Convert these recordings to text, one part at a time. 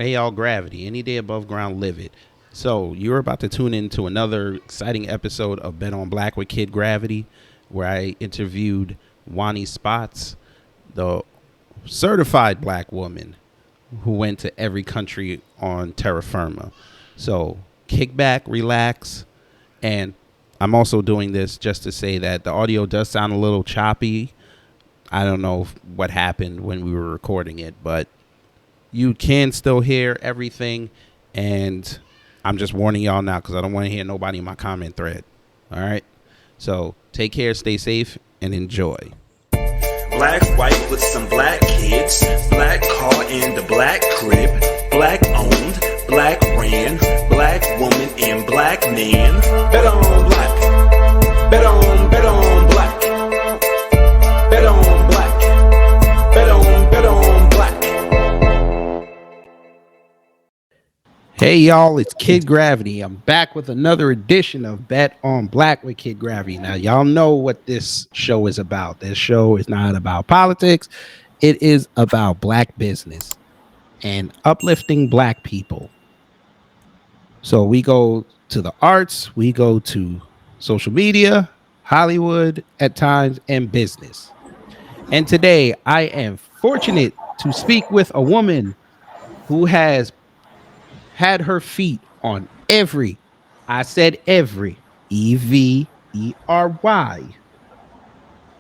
Hey, y'all, gravity. Any day above ground, live it. So, you're about to tune into another exciting episode of Bet on Black with Kid Gravity, where I interviewed Wani Spots, the certified black woman who went to every country on terra firma. So, kick back, relax, and I'm also doing this just to say that the audio does sound a little choppy. I don't know what happened when we were recording it, but you can still hear everything, and I'm just warning y'all now because I don't want to hear nobody in my comment thread. All right, so take care, stay safe, and enjoy. Black, white with some black kids. Black car in the black crib. Black owned, black ran. Black woman and black man. Bet on black. Bet on black. Bet on black. Bet on black. Hey y'all, it's Kid Gravity. I'm back with another edition of Bet on Black with Kid Gravity. Now y'all know what this show is about. This show is not about politics. It is about black business and uplifting black people. So we go to the arts, we go to social media, Hollywood at times, and business. And today I am fortunate to speak with a woman who has had her feet on every, I said every, EVERY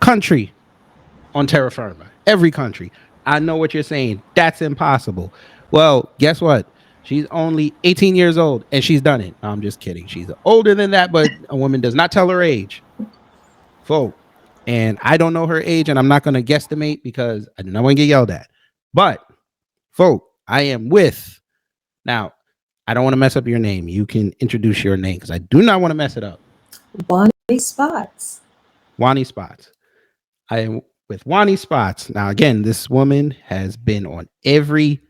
country on terra firma. Every country. I know what you're saying. That's impossible. Well, guess what? She's only 18 years old and she's done it. No, I'm just kidding. She's older than that, but a woman does not tell her age. Folk. And I don't know her age and I'm not going to guesstimate because I do not want to get yelled at. But, folk, I am with. Now, I don't want to mess up your name. You can introduce your name because I do not want to mess it up. Wani Spots. Wani Spots. I am with Wani Spots. Now, again, this woman has been on every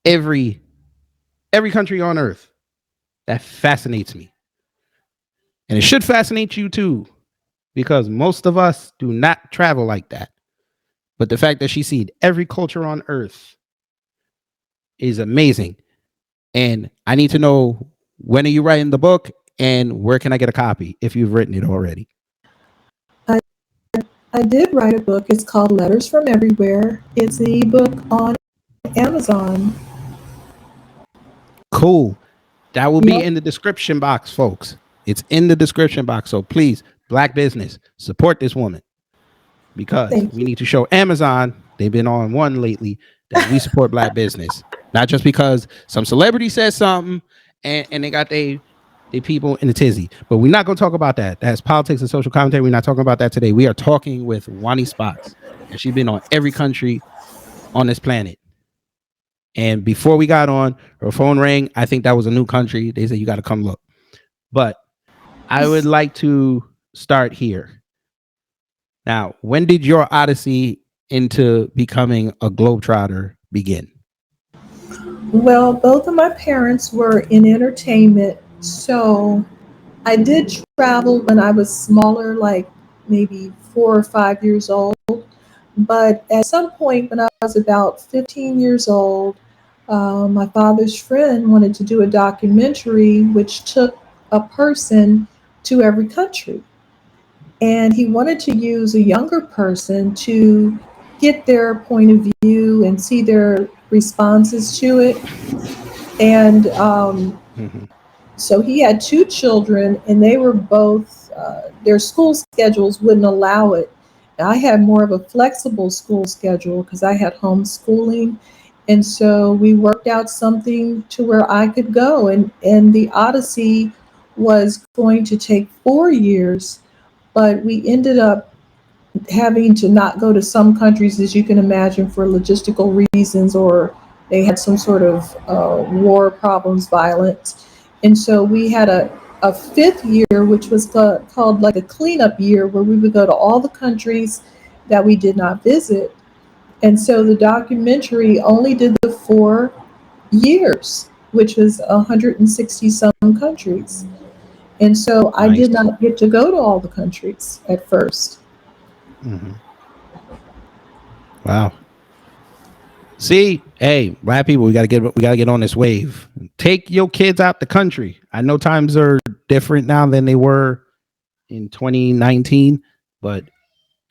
country on earth. That fascinates me. And it should fascinate you too, because most of us do not travel like that. But the fact that she's seen every culture on earth is amazing. And I need to know, when are you writing the book and where can I get a copy if you've written it already? I did write a book. It's called Letters from Everywhere. It's an ebook on Amazon. Cool. That will be Yep. in the description box, folks. It's in the description box. So please, black business, support this woman because Thank we you. need to show Amazon, they've been on one lately, that we support black business. Not just because some celebrity says something and they got they people in a tizzy. But we're not going to talk about that. That's politics and social commentary. We're not talking about that today. We are talking with Wani Spots. And she's been on every country on this planet. And before we got on, her phone rang. I think that was a new country. They said, you got to come look. But I would like to start here. Now, when did your odyssey into becoming a globetrotter begin? Well, both of my parents were in entertainment, so I did travel when I was smaller, like maybe 4 or 5 years old. But at some point, when I was about 15 years old, my father's friend wanted to do a documentary which took a person to every country. And he wanted to use a younger person to get their point of view and see their responses to it. And Mhm. so he had two children, and they were both, their school schedules wouldn't allow it. I had more of a flexible school schedule because I had homeschooling. And so we worked out something to where I could go. And the Odyssey was going to take 4 years, but we ended up having to not go to some countries, as you can imagine, for logistical reasons, or they had some sort of war problems, violence. And so we had a fifth year, which was called like a cleanup year, where we would go to all the countries that we did not visit. And so the documentary only did the 4 years, which was 160 some countries. And so I Nice. did not get to go to all the countries at first. Mhm. Wow. See, Hey, black people, we gotta get on this wave. Take your kids out the country. I know times are different now than they were in 2019, but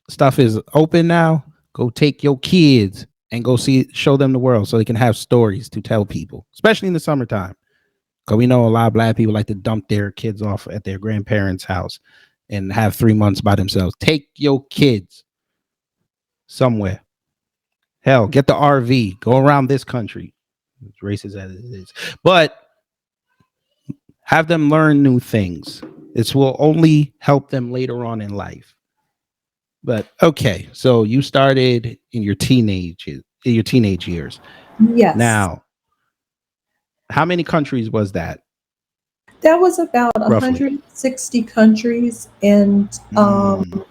stuff is open now. Go take your kids and go show them the world so they can have stories to tell people, especially in the summertime. Because we know a lot of black people like to dump their kids off at their grandparents' house and have 3 months by themselves. Take your kids somewhere. Hell, get the RV, go around this country, as racist as it is, but have them learn new things. This will only help them later on in life. But okay, so you started in your teenage years. Yes, Now, how many countries was that that was about roughly? 160 countries, and Mm,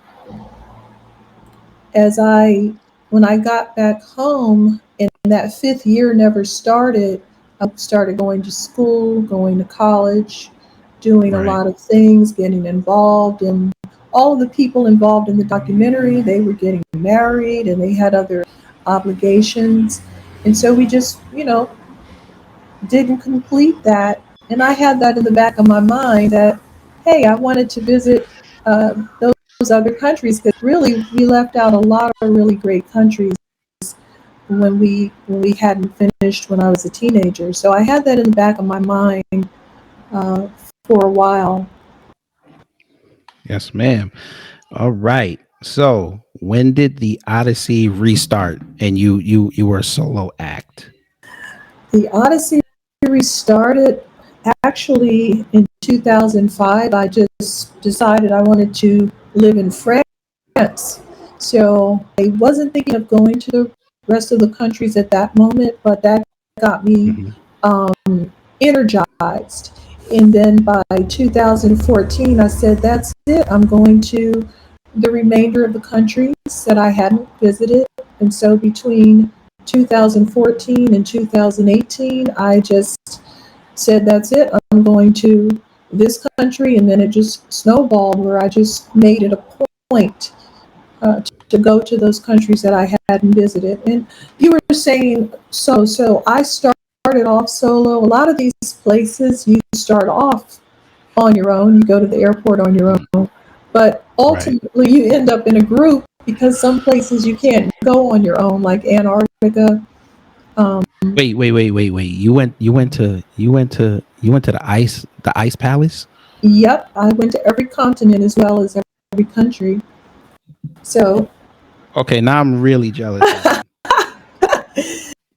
as I when I got back home and that fifth year never started, I started going to school, going to college, doing a right. lot of things, getting involved, and all of the people involved in the documentary, they were getting married and they had other obligations. And so we just, didn't complete that. And I had that in the back of my mind that, hey, I wanted to visit those other countries because really we left out a lot of really great countries when we hadn't finished when I was a teenager. So I had that in the back of my mind uh, for a while. Yes, ma'am. All right. So, when did the Odyssey restart and you were a solo act? The Odyssey restarted actually in 2005. I just decided I wanted to live in France. So I wasn't thinking of going to the rest of the countries at that moment, but that got me Hmm. um, energized. And then by 2014, I said, that's it. I'm going to the remainder of the countries that I hadn't visited. And so between 2014 and 2018, I just said, that's it. I'm going to this country. And then it just snowballed where I just made it a point to go to those countries that I hadn't visited. And you were saying so I started off solo. A lot of these places you start off on your own. You go to the airport on your own, but Right. ultimately you end up in a group because some places you can't go on your own, like Antarctica. Um, Wait. You went to the ice palace. yep, I went to every continent as well as every country. So Okay, now I'm really jealous now.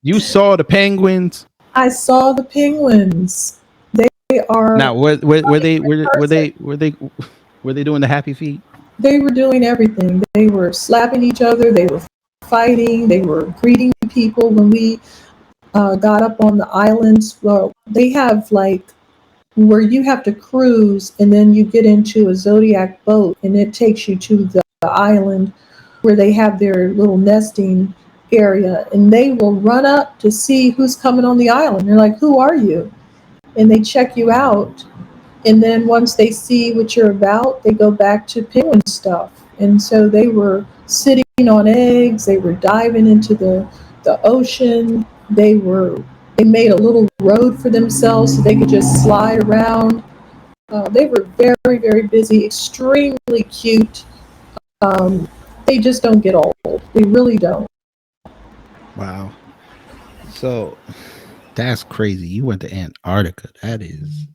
You saw the penguins. I saw the penguins. They Now, are were they in person. were they doing the happy feet? They were doing everything. They were slapping each other. They were fighting. They were greeting people when we got up on the islands. Well, they have like where you have to cruise and then you get into a Zodiac boat and it takes you to the island where they have their little nesting area and they will run up to see who's coming on the island. They're like, who are you? And they check you out. And then once they see what you're about, they go back to penguin stuff. And so they were sitting on eggs, they were diving into the ocean, they made a little road for themselves so they could just slide around. They were very, very busy, extremely cute. Um, they just don't get old. They really don't. Wow. So that's crazy. You went to Antarctica. That is.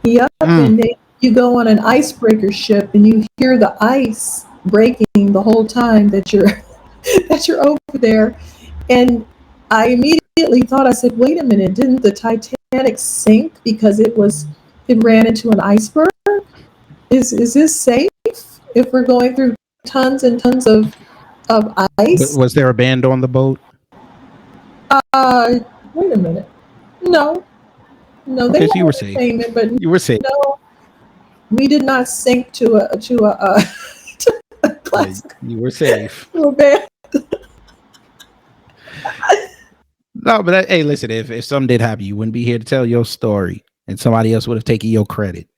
Yep, Mm. and you go on an icebreaker ship and you hear the ice breaking the whole time that you're that you're over there. And I immediately thought, I said, wait a minute, didn't the Titanic sink because it ran into an iceberg? Is this safe if we're going through tons and tons of ice? Was there a band on the boat? Uh, wait a minute. No, no, they Okay, so you had were safe. entertainment, but You were safe. no, we did not sink to a to a Yeah, classical you were safe. band. No, but hey, listen, if something did happen, you wouldn't be here to tell your story, and somebody else would have taken your credit.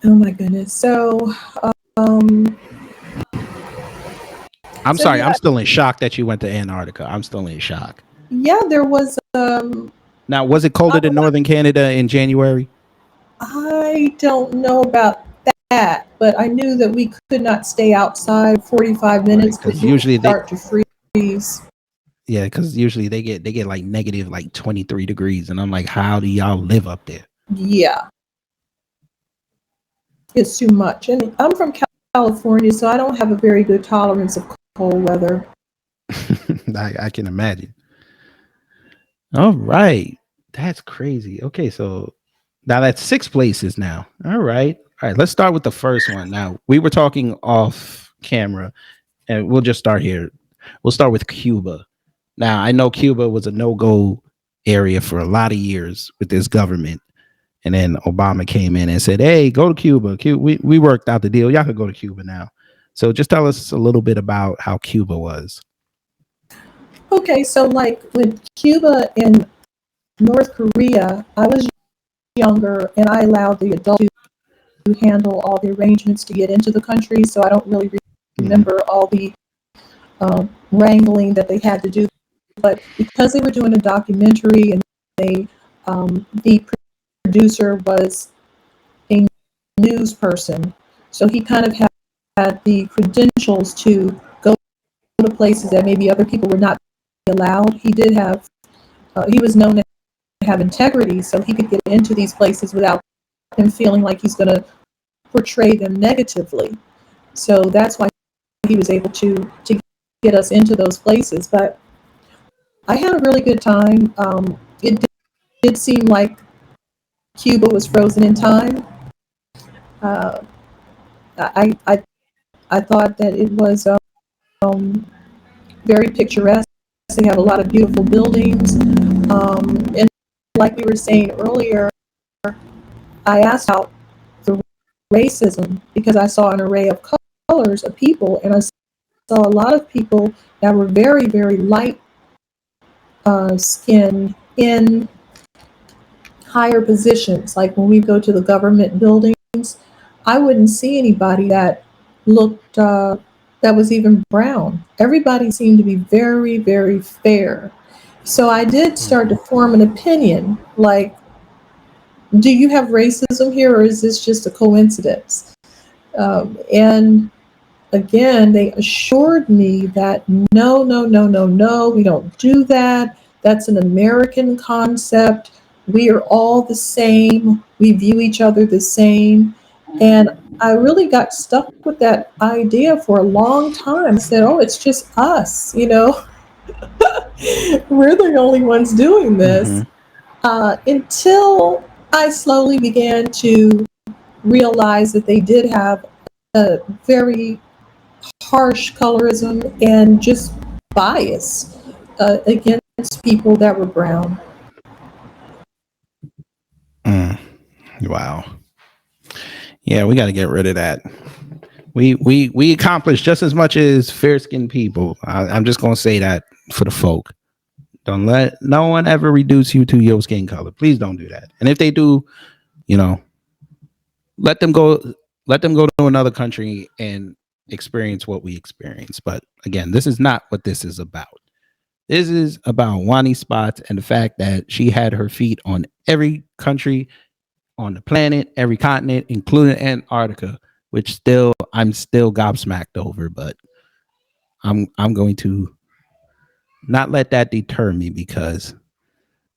Oh my goodness. Um, I'm so sorry. I'm yeah, still in shock that you went to Antarctica. I'm still in shock. yeah, there was. Now, was it colder than northern Canada in January? I don't know about that, but I knew that we could not stay outside 45 Right, minutes because because you would usually they, start to freeze. yeah, because usually they get like negative like 23 degrees, and I'm like, how do y'all live up there? Yeah, it's too much. And I'm from California, so I don't have a very good tolerance of cold weather. I can imagine. All right, that's crazy. Okay, so now that's six places now. All right. Let's start with the first one. Now we were talking off camera, and we'll just start here. We'll start with Cuba. Now I know Cuba was a no-go area for a lot of years with this government. And then Obama came in and said, "Hey, go to Cuba. We worked out the deal. Y'all could go to Cuba now." So just tell us a little bit about how Cuba was. Okay, so like with Cuba and North Korea, I was younger and I allowed the adults to handle all the arrangements to get into the country, so I don't really Mhm. remember all the wrangling that they had to do. But because they were doing a documentary and the producer was a news person, so he kind of had the credentials to go to places that maybe other people would not be allowed. He was known to have integrity, so he could get into these places without him feeling like he's going to portray them negatively. So that's why he was able to get us into those places. But I had a really good time. It did seem like Cuba was frozen in time. Uh, I, I I thought that it was um, very picturesque. They have a lot of beautiful buildings, and like we were saying earlier, I asked about the racism because I saw an array of colors of people, and I saw a lot of people that were very, very light skinned in higher positions. Like when we go to the government buildings, I wouldn't see anybody that looked that was even brown. Everybody seemed to be very, very fair. So I did start to Mhm. form an opinion. Like, do you have racism here, or is this just a coincidence? And again, they assured me that no, no, no, no, no, we don't do that. That's an American concept. We are all the same. We view each other the same. And I really got stuck with that idea for a long time. I said, oh, it's just us, we're the only ones doing this. Mhm. Until I slowly began to realize that they did have a very harsh colorism and just bias against people that were brown. Mm. Wow. Yeah, we got to get rid of that. We accomplished just as much as fair skinned people. I'm just gonna say that for the folk. Don't let no one ever reduce you to your skin color. Please don't do that. And if they do, you know, let them go. Let them go to another country and experience what we experience. But again, this is not what this is about. This is about Wani Spots and the fact that she had her feet on every country on the planet, every continent, including Antarctica, which still I'm still gobsmacked over, but I'm going to not let that deter me because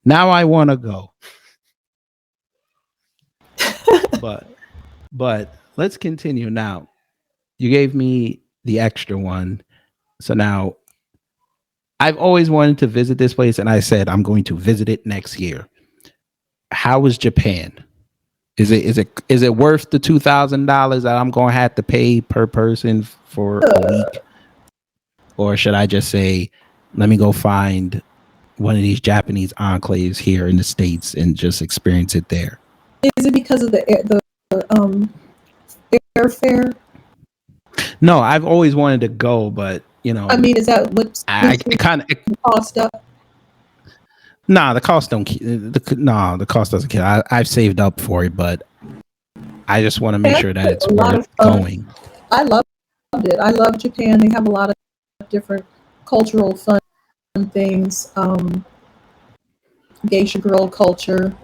now I want to go. But let's continue now. You gave me the extra one. So now I've always wanted to visit this place and I said I'm going to visit it next year. How is Japan? Is it worth the $2,000 that I'm going to have to pay per person for a week, or should I just say, let me go find one of these Japanese enclaves here in the states and just experience it there? Is it because of the airfare? No, I've always wanted to go, but I mean, is that what's I boosting kind of the cost up? nah. The cost don't. The cost doesn't kill. I've saved up for it, but I just want to make sure that it's A lot of worth fun. going. I loved it. I love Japan. They have a lot of different cultural fun things. Geisha girl culture,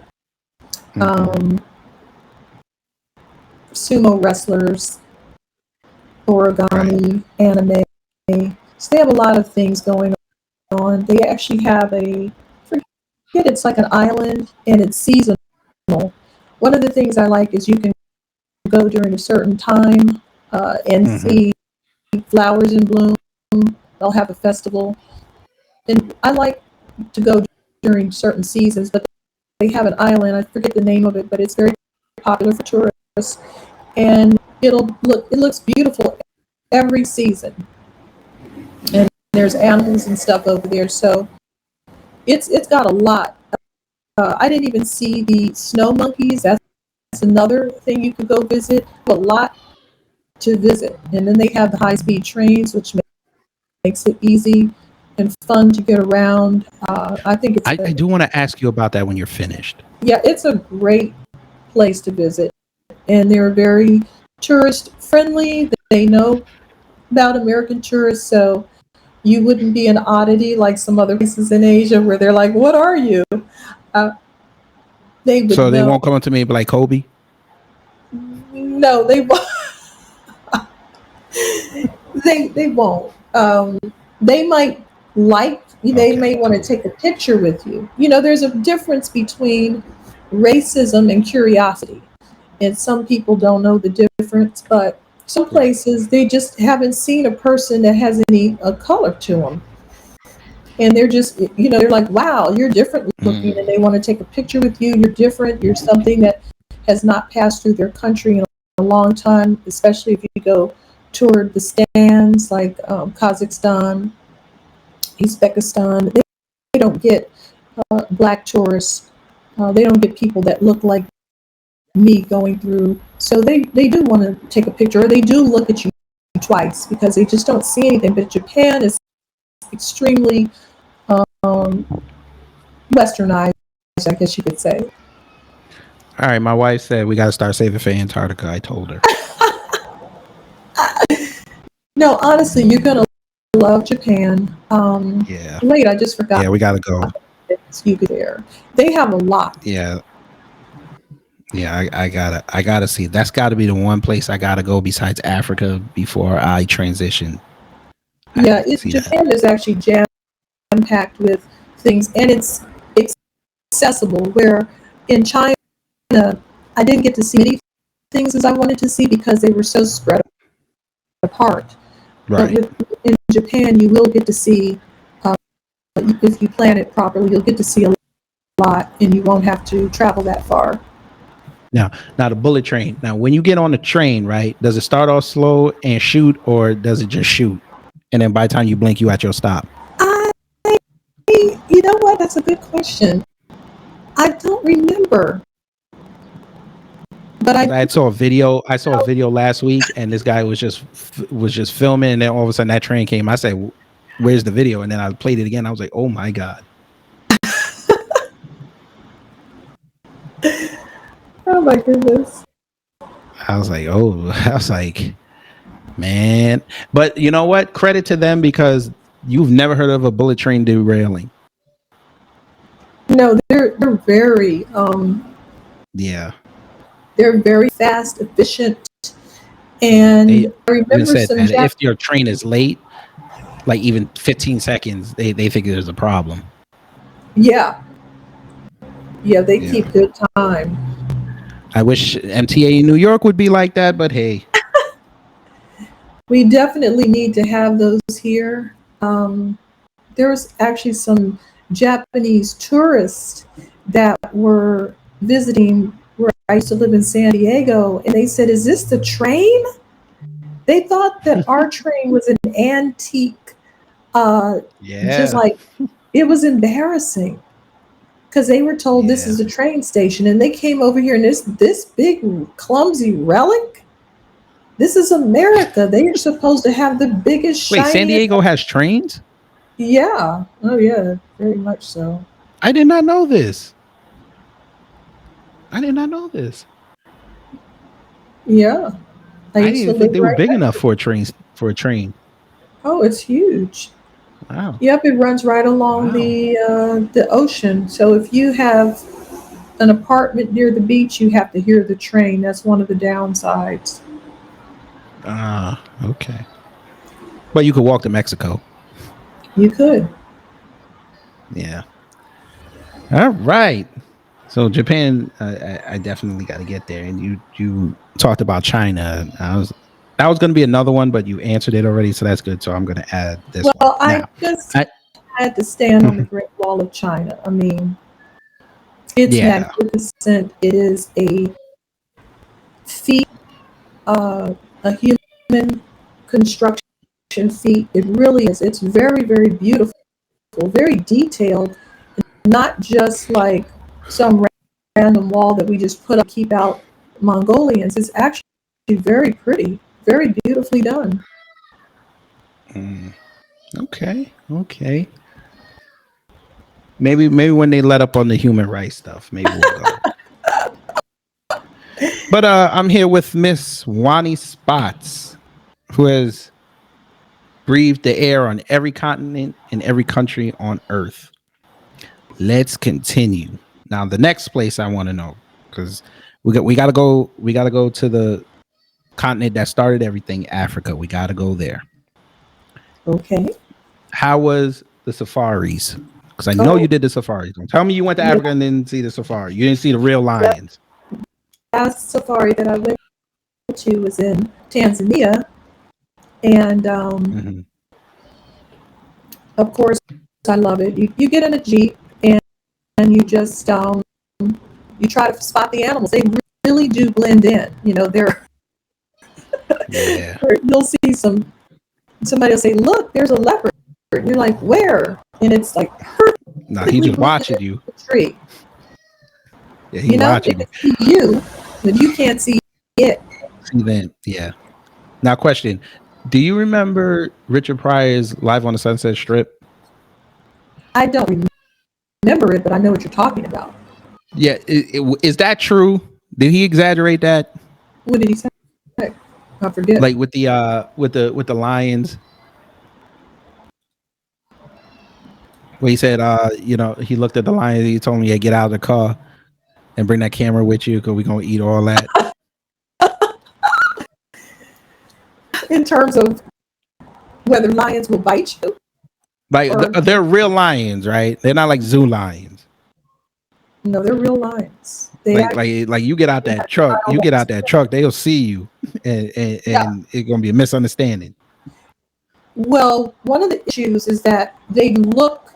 Hmm. um, sumo wrestlers, Right. origami, anime. So they have a lot of things going on. They actually have forget it's like an island and it's seasonal. One of the things I like is you can go during a certain time and Hmm. see flowers in bloom. They'll have a festival, and I like to go during certain seasons. But they have an island. I forget the name of it, but it's very popular for tourists, and it looks beautiful every season. And there's animals and stuff over there, so it's got a lot. I didn't even see the snow monkeys. That's another thing you could go visit. A lot to visit, and then they have the high speed trains, which makes it easy and fun to get around. I think I do want to ask you about that when you're finished. yeah, it's a great place to visit, and they're very tourist friendly. They know about American tourists, so you wouldn't be an oddity like some other places in Asia where they're like, "What are you?" Uh, they would So they know. won't come up to me and be like, Kobe. No, they won't. They won't. They might they Okay. may want to take a picture with you. There's a difference between racism and curiosity, and some people don't know the difference. But some Right. places they just haven't seen a person that has any color to them, and they're just they're like, wow, you're different looking, and Mm. they want to take a picture with you. You're different. You're something that has not passed through their country in a long time, especially if you go toward the stands like Kazakhstan, Uzbekistan. They don't get black tourists. They don't get people that look like me going through. So they do want to take a picture, or they do look at you twice because they just don't see anything. But Japan is extremely um, westernized, I guess you could say. All right. My wife said we got to start saving for Antarctica. I told her. No, honestly, you're gonna love Japan. Yeah. Wait, I just forgot. Yeah. We got to go. You could there. They have a lot. Yeah. Yeah. I gotta see. That's got to be the one place I got to go besides Africa before I transition. I Yeah, have to see that. Japan is actually jam packed with things, and it's accessible. Where in China, I didn't get to see many things as I wanted to see because they were so spread apart. But Right. in Japan, you will get to see, uh, if you plan it properly, you'll get to see a lot, and you won't have to travel that far. Now the bullet train. Now, when you get on the train, right, does it start off slow and shoot, or does it just shoot? And then by the time you blink, you at your stop. I, you know what? That's a good question. I don't remember, but I Because I do saw a video. I saw a know. video last week, and this guy was just filming, and then all of a sudden that train came. I said, "Where's the video?" And then I played it again. I was like, "Oh my god!" Oh my goodness. I was like, "Oh," I was like, "Man!" But you know what? Credit to them because you've never heard of a bullet train derailing. No, they're Yeah, they're very fast, efficient, yeah. They and I even remember said some that Jap. if your train is late, like even 15 seconds, they think there's a problem. Yeah, yeah, they Yeah. keep good time. I wish MTA in New York would be like that, but hey, We definitely need to have those here. There was actually some Japanese tourists that were visiting where I used to live in San Diego, and they said, "Is this the train?" They thought that our train was an antique, just yeah, like it was embarrassing because they were told this yeah. is a train station, and they came over here and this big clumsy relic. This is America. They are supposed to have the biggest, Wait, San shiniest. Diego has trains? Yeah. Oh yeah. Very much so. I did not know this. I did not know this. Yeah, I I didn't used to even think live they were right big next enough to it. for a train. For a train. Oh, it's huge. Wow. Yep, it runs right along Wow. the ocean. So if you have an apartment near the beach, you have to hear the train. That's one of the downsides. Ah, okay. But you could walk to Mexico. You could. Yeah. All right. So Japan, I definitely got to get there. And you talked about China. That was going to be another one, but you answered it already, so that's good. So I'm going to add this one Well, I now. just I, had to stand on the Great Wall of China. I mean, it's yeah. magnificent. It is a feat, a human construction feat. It really is. It's very, very beautiful, very detailed, not just like some random wall that we just put up to keep out Mongolians. It's actually very pretty, very beautifully done. Mm, okay. Okay. Maybe when they let up on the human rights stuff, maybe we'll go. But I'm here with Miss Wani Spots, who has breathed the air on every continent and every country on Earth. Let's continue. Now, the next place I want to know, because we gotta go to the continent that started everything, Africa. We gotta go there. Okay. How was the safaris? Because I know Oh, you did the safaris. Don't tell me you went to yeah. Africa and didn't see the safari. You didn't see the real The lions. last safari that I went to was in Tanzania, and Mm-hmm. of course, I love it. You get in a jeep and you just you try to spot the animals. They really do blend in. You know, Yeah. you'll see somebody will say, "Look, there's a leopard." And you're like, "Where?" And it's like Nah, he perfectly just blended watching into you. the tree. Yeah, he You know, they watching you. can see you, but you can't see it. See then, yeah. Now, question: do you remember Richard Pryor's Live on the Sunset Strip? I don't remember it, but I know what you're talking about. Yeah, is that true? Did he exaggerate that? What did he say? I forget. Like with the lions, where he said, he looked at the lion, he told me, "Yeah, get out of the car and bring that camera with you, because we're gonna eat all that." In terms of whether lions will bite you Like or they're real lions, right? They're not like zoo lions. no, they're real lions. They actually Like you get out that truck, they'll see you, yeah. and it's gonna be a misunderstanding. Well, one of the issues is that they look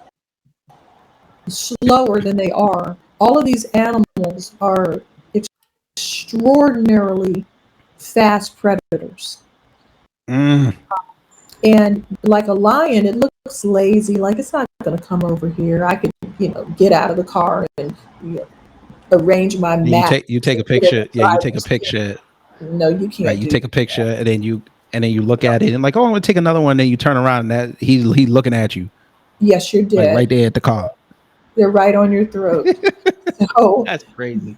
slower than they are. All of these animals are extraordinarily fast predators. Mm. And like a lion, it looks lazy, like it's not going to come over here. I could, get out of the car and arrange my And map you take a to get in picture. the Yeah, you take a driver's seat. picture. No, you Right, can't you do take a picture, that. and then you look at it, and like, oh, I'm gonna take another one. Then you turn around, and that he's looking at you, Yes, you're like dead. right there at the car. They're right on your throat. So, That's crazy.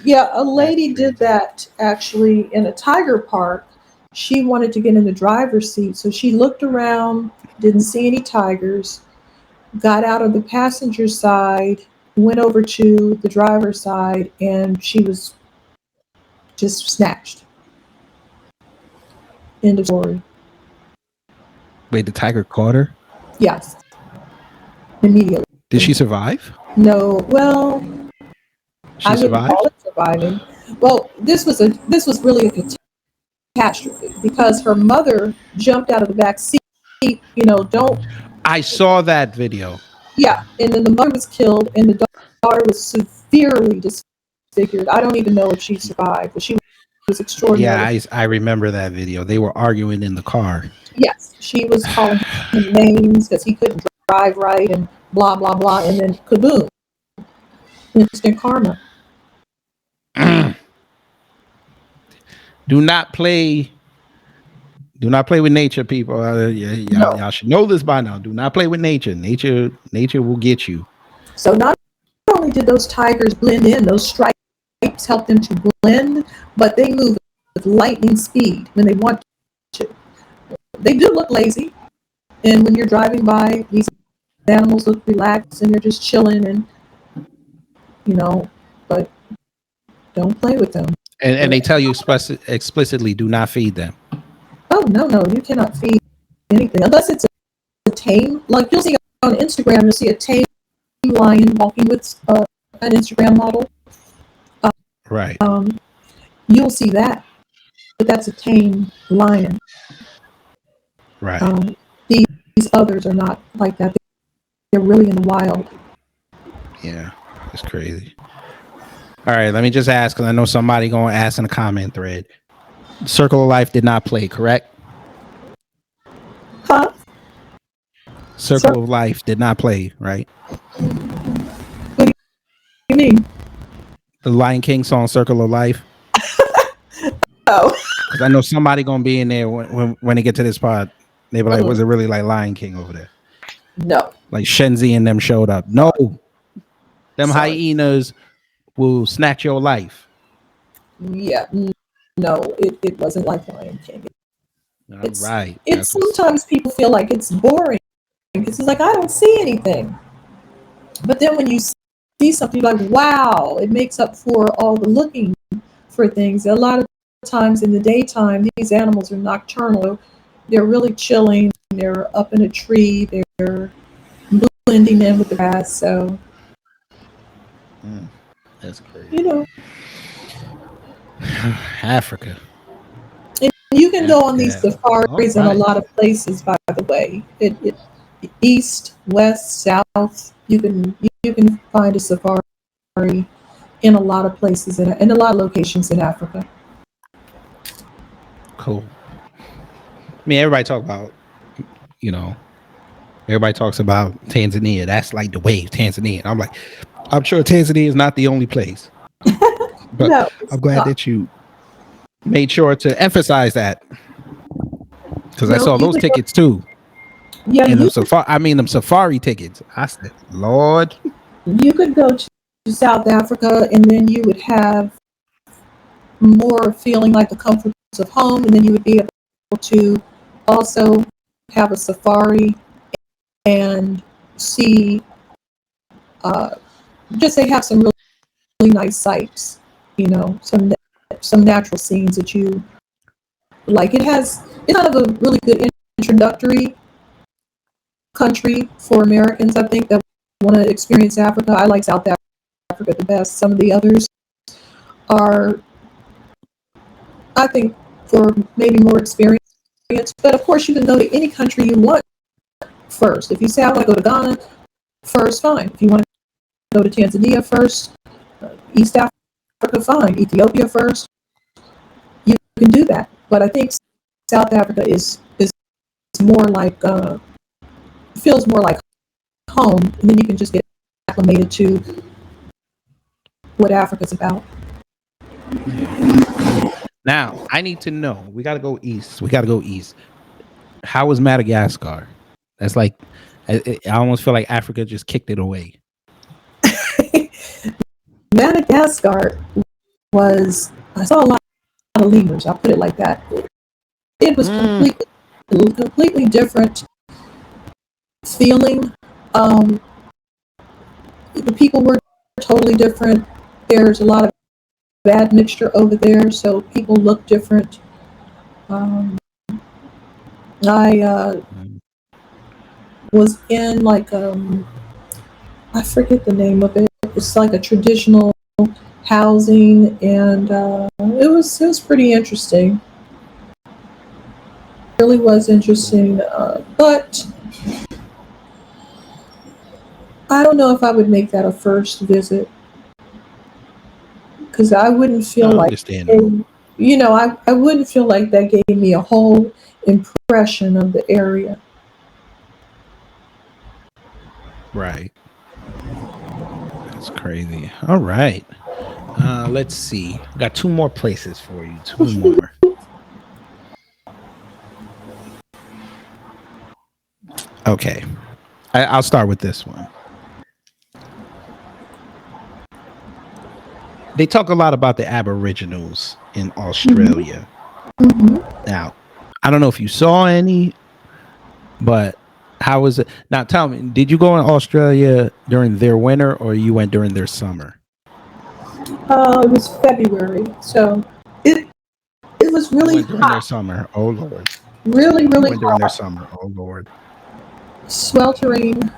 yeah, a That's lady did crazy. that actually in a tiger park. She wanted to get in the driver's seat, so she looked around, didn't see any tigers, got out of the passenger side, went over to the driver's side, and she was just snatched. End of story. Wait, the tiger caught her. Yes, immediately. Did she survive? No, well, She I wouldn't call survived. it surviving. Well, this was really a catastrophe because her mother jumped out of the back seat. Don't I saw that video. yeah, and then the mother was killed, and the daughter was severely disfigured. I don't even know if she survived, but she was Yeah, extraordinarily. I remember that video. They were arguing in the car. Yes, she was calling him names because he couldn't drive right and blah blah blah, and then kaboom, instant karma. Do not play. Do not play with nature, people. No. Y'all should know this by now. Do not play with nature. Nature will get you. So not only did those tigers blend in, those stripes helped them to blend, but they move lightning speed when they want to. They do look lazy, and when you're driving by, these animals look relaxed and they're just chilling, and you know, but don't play with them. And they tell you explicitly, do not feed them. Oh no, no, you cannot feed anything unless it's a tame. Like you'll see on Instagram, you'll see a tame lion walking with an Instagram model. Right. You'll see that, but that's a tame lion. Right. These others are not like that. They're really in the wild. Yeah, it's crazy. All right, let me just ask, because I know somebody going to ask in the comment thread. Circle of Life did not play, correct? Huh? Circle of Life did not play, right? What do you mean? The Lion King song, Circle of Life. Oh. Because I know somebody going to be in there when they get to this part. They be like, was it really like Lion King over there? No. Like Shenzi and them showed up. No. Them Sorry. hyenas will snatch your life. Yeah. No, it wasn't like Lion King. All right. It's sometimes people feel like it's boring because it's like I don't see anything. But then when you see something, you're like, wow, it makes up for all the looking for things. A lot of times in the daytime, these animals are nocturnal. They're really chilling. They're up in a tree. They're blending in with the grass. So, that's crazy. you know, Africa. and you can go on these safaris in a lot of places. By the way, east, west, south. You can find a safari in a lot of places in a lot of locations in Africa. Cool. I mean, everybody talks about Tanzania. That's like the wave, Tanzania. And I'm like, I'm sure Tanzania is not the only place. But no, I'm glad that you made sure to emphasize that. Because I saw those tickets too. Yeah, and them safari tickets. I said, Lord. You could go to South Africa and then you would have more feeling like the comforts of home, and then you would be able to also have a safari and see just they have some really nice sights, some natural scenes that you like. It's kind of a really good introductory country for Americans, I think, that want to experience Africa. I like South Africa the best. Some of the others are, I think, for maybe more experience. But of course, you can go to any country you want first. If you say I want to go to Ghana first, fine. If you want to go to Tanzania first, East Africa, fine. Ethiopia first, you can do that. But I think South Africa is more like feels more like home, and then you can just get acclimated to what Africa's about. Now, I need to know. We got to go east. How was Madagascar? That's like, I almost feel like Africa just kicked it away. Madagascar I saw a lot of lemurs. I'll put it like that. It was completely different feeling. The people were totally different. There's a lot of bad mixture over there, so people look different. I was in like I forget the name of it. It's like a traditional housing, and it was pretty interesting. It really was interesting, but I don't know if I would make that a first visit because I wouldn't feel like I wouldn't feel like that gave me a whole impression of the area. Right. That's crazy. All right. Let's see. Got two more places for you. Two more. Okay. I'll start with this one. they talk a lot about the Aboriginals in Hmm. Australia. Hmm. Now, I don't know if you saw any, but how was it? Now, tell me, did you go in Australia during their winter or you went during their summer? It was February, so it it was You really went during their hot, summer. Oh Lord. really You really went during their hot, summer. Oh Lord. sweltering,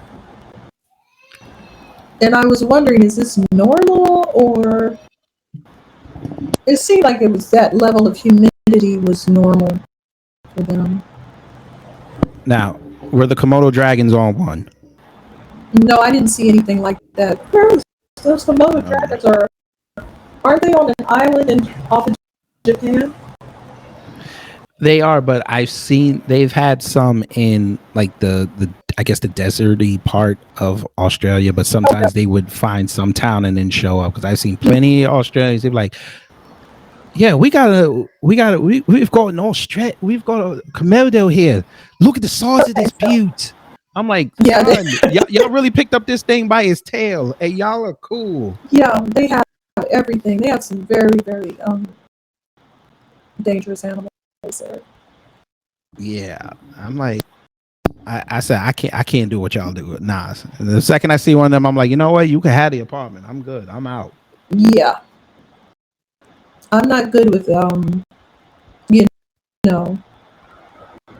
and I was wondering, is this normal, or it seemed like it was that level of humidity was normal for them. Now, were the Komodo dragons on one? No, I didn't see anything like that. Where was those Komodo Okay. dragons? Are aren't they on an island in off of Japan? They are, but I've seen they've had some in like the I guess the deserty part of Australia, but sometimes they would find some town and then show up because I've seen plenty of Australians. They're like, yeah, we've got an Australia, we've got a Komodo here. Look at the size of Okay, this so butte. I'm like, yeah, son, y'all really picked up this thing by his tail. Hey, y'all are cool. yeah, they have everything. They have some very very dangerous animals there. Yeah, I'm like, I said I can't do what y'all do. Nah. And the second I see one of them, I'm like, you know what? You can have the apartment. I'm good. I'm out. Yeah, I'm not good with you know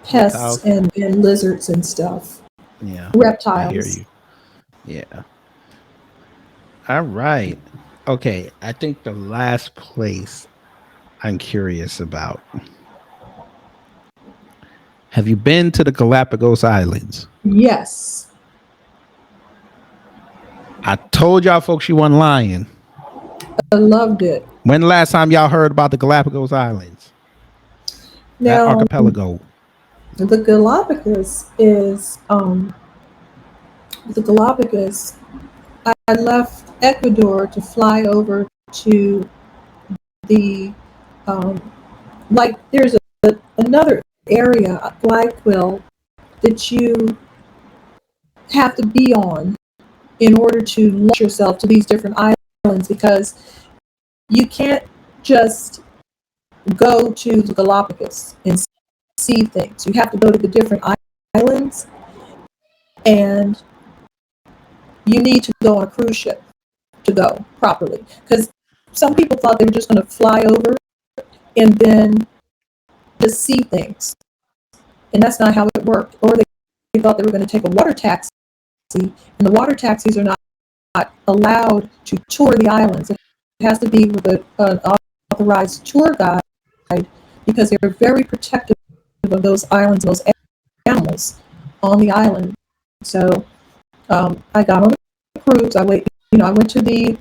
pests Reptiles. and lizards and stuff. Yeah, I hear Reptiles. you. Yeah. All right. Okay. I think the last place I'm curious about. Have you been to the Galapagos Islands? Yes, I told y'all folks you wasn't lying. I loved it. When the last time y'all heard about the Galapagos Islands? That Now archipelago. the Galapagos is the Galapagos. I left Ecuador to fly over to the um, like there's another area, Guayaquil, that you have to be on in order to launch yourself to these different islands because you can't just go to the Galapagos and see things. You have to go to the different islands, and you need to go on a cruise ship to go properly. Because some people thought they were just going to fly over and then just see things, and that's not how it worked. Or they thought they were going to take a water taxi, and the water taxis are not allowed to tour the islands. It has to be with an authorized tour guide because they're very protective of those islands, those animals on the island. So I got on the cruise. I went to the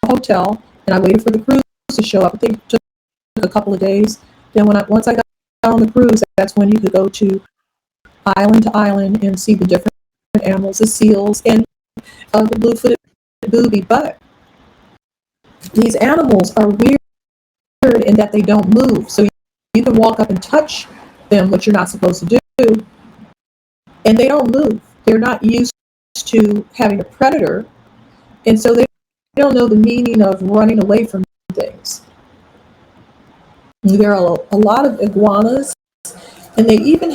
hotel and I waited for the cruise to show up. I think it took a couple of days. Then once I got on the cruise, that's when you could go to island and see the different animals, the seals and the blue-footed booby. But these animals are weird in that they don't move. So you can walk up and touch them, which you're not supposed to do, and they don't move. They're not used to having a predator, and so they don't know the meaning of running away from things. There are a lot of iguanas, and they even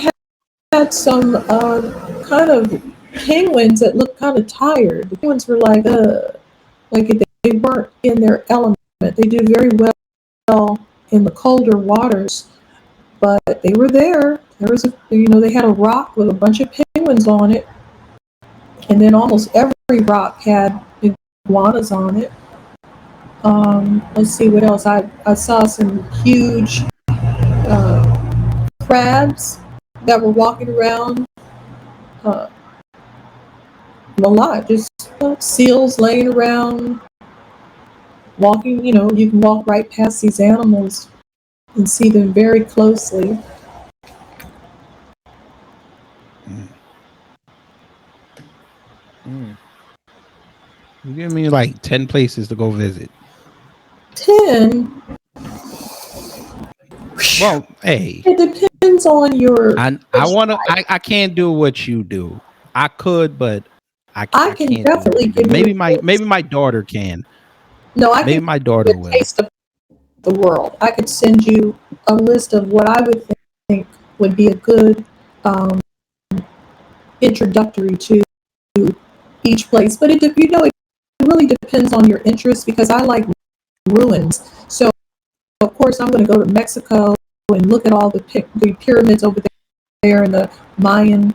had some kind of penguins that looked kind of tired. The penguins were like they weren't in their element. They do very well in the colder waters, but they were there. There was they had a rock with a bunch of penguins on it, and then almost every rock had iguanas on it. Let's see what else. I saw some huge crabs that were walking around. Uh, a lot, just seals laying around, walking. You can walk right past these animals and see them very closely. Mm. Mm. You give me like 10 places to go visit. 10. Well, hey, It depends on I want to. I can't do what you do. I could, but I I can can't do what definitely you do. give you a Maybe list. my daughter can. No, I Maybe can my give daughter you a will. taste of the world. I could send you a list of what I would think would be a good um, introductory to each place. But it really depends on your interest because I like ruins. So of course I'm going to go to Mexico and look at all the pyramids over there and the Mayan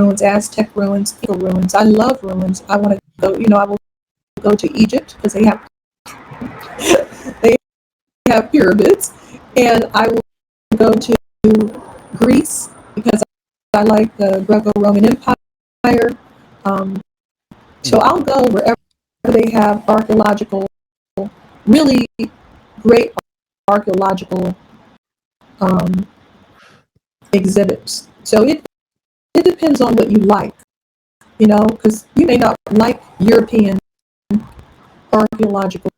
ruins, Aztec ruins, Inca ruins. I love ruins. I want to go. I will go to Egypt because they have pyramids, and I will go to Greece because I like the Greco-Roman Empire. Um, so Mm. I'll go wherever they have really great archaeological um, exhibits. So it depends on what you like, because you may not like European archaeological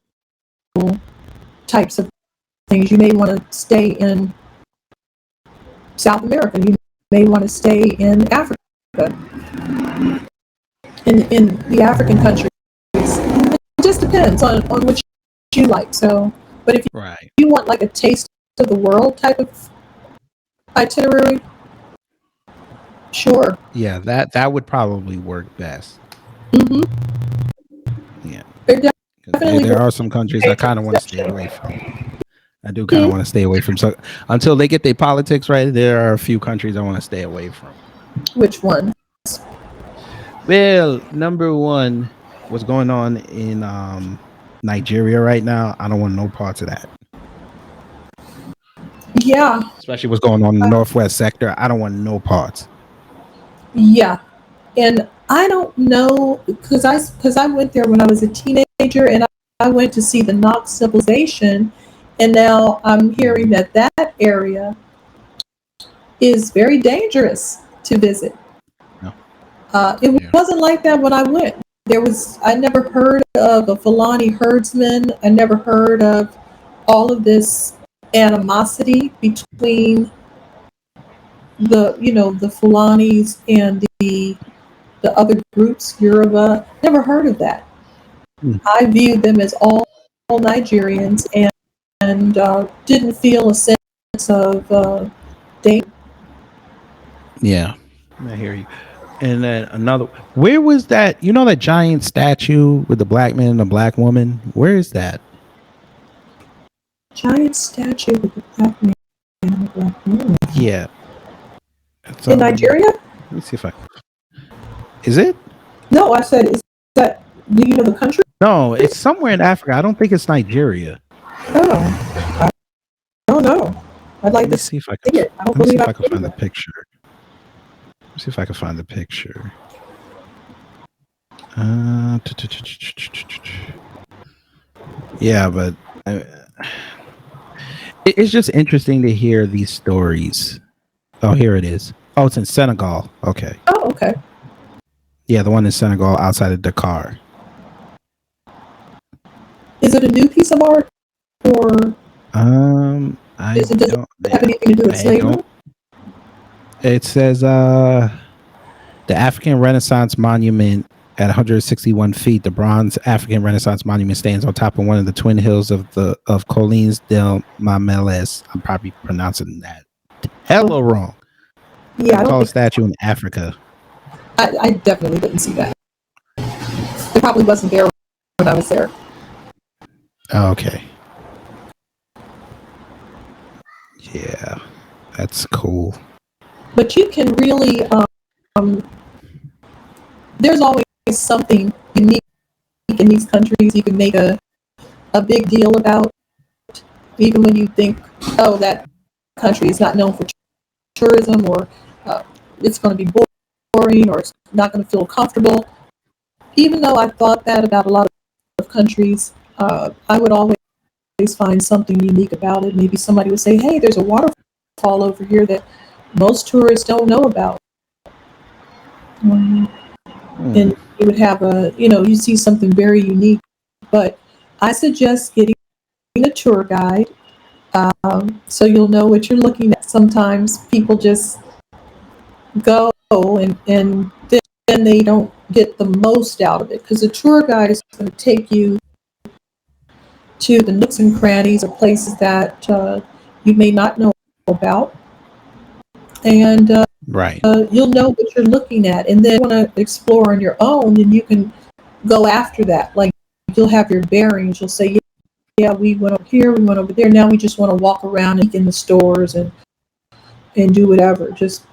types of things. You may want to stay in South America. You may want to stay in Africa, in the African countries. It just depends on what you like. So, but if Right. you want like a taste of the world type of itinerary, sure. Yeah, that would probably work best. Mm-hmm. Yeah, They're because definitely there worth are some countries I paying kind of want to stay attention. away from. I do kind of Hmm. want to stay away from. So until they get their politics right, there are a few countries I want to stay away from. Which one? Well, number one, what's going on in Nigeria right now? I don't want no parts of that. Yeah, Especially what's going on in the northwest sector. I don't want no parts. yeah. And I don't know because I went there when I was a teenager, and I went to see the Knox civilization, and now I'm hearing Mhm. that area is very dangerous to visit. Yeah. It Yeah. wasn't like that when I went. I never heard of a Fulani herdsman. I never heard of all of this animosity between the Fulanis and the other groups, Yoruba. Never heard of that. Mm. I viewed them as all Nigerians and didn't feel a sense of danger. Yeah. I hear you. And then another, where was that? You know that giant statue with the black man and the black woman? Where is that? Giant statue with a black man and a black woman. Yeah. It's In Nigeria? let me see if I is it? No, I said, is that, do you know the country? No, it's somewhere in Africa. I don't think it's Nigeria. Oh, I don't know. I'd like Let me to see see if I can it. I don't let me see believe if I've I can seen find the that. picture. Let me see if I can find the picture. Yeah, but it's just interesting to hear these stories. Oh, here it is. Oh, it's in Senegal. Okay. Oh, okay. Yeah, the one in Senegal outside of Dakar. Is it a new piece of art, or does it have anything to do with I slavery? don't. It says the African Renaissance Monument at 161 feet. The bronze African Renaissance Monument stands on top of one of the twin hills of Collines del Mameles. I'm probably pronouncing that hella wrong. Yeah, I don't Tall think statue in Africa. I definitely didn't see that. It probably wasn't there when I was there. Okay. Yeah, that's cool. But you can really, there's always something unique in these countries you can make a big deal about, even when you think, oh, that country is not known for tourism, or uh, it's going to be boring, or it's not going to feel comfortable. Even though I thought that about a lot of countries, I would always find something unique about it. Maybe somebody would say, hey, there's a waterfall over here that most tourists don't know about. Um, Hmm. and you would have you see something very unique. But I suggest getting a tour guide, so you'll know what you're looking at. Sometimes people just go and then they don't get the most out of it because the tour guide is going to take you to the nooks and crannies or places that you may not know about, and Right. you'll know what you're looking at. And then, want to explore on your own, and you can go after that. Like, you'll have your bearings. You'll say, yeah, we went over here, we went over there. Now we just want to walk around and in the stores and do whatever, just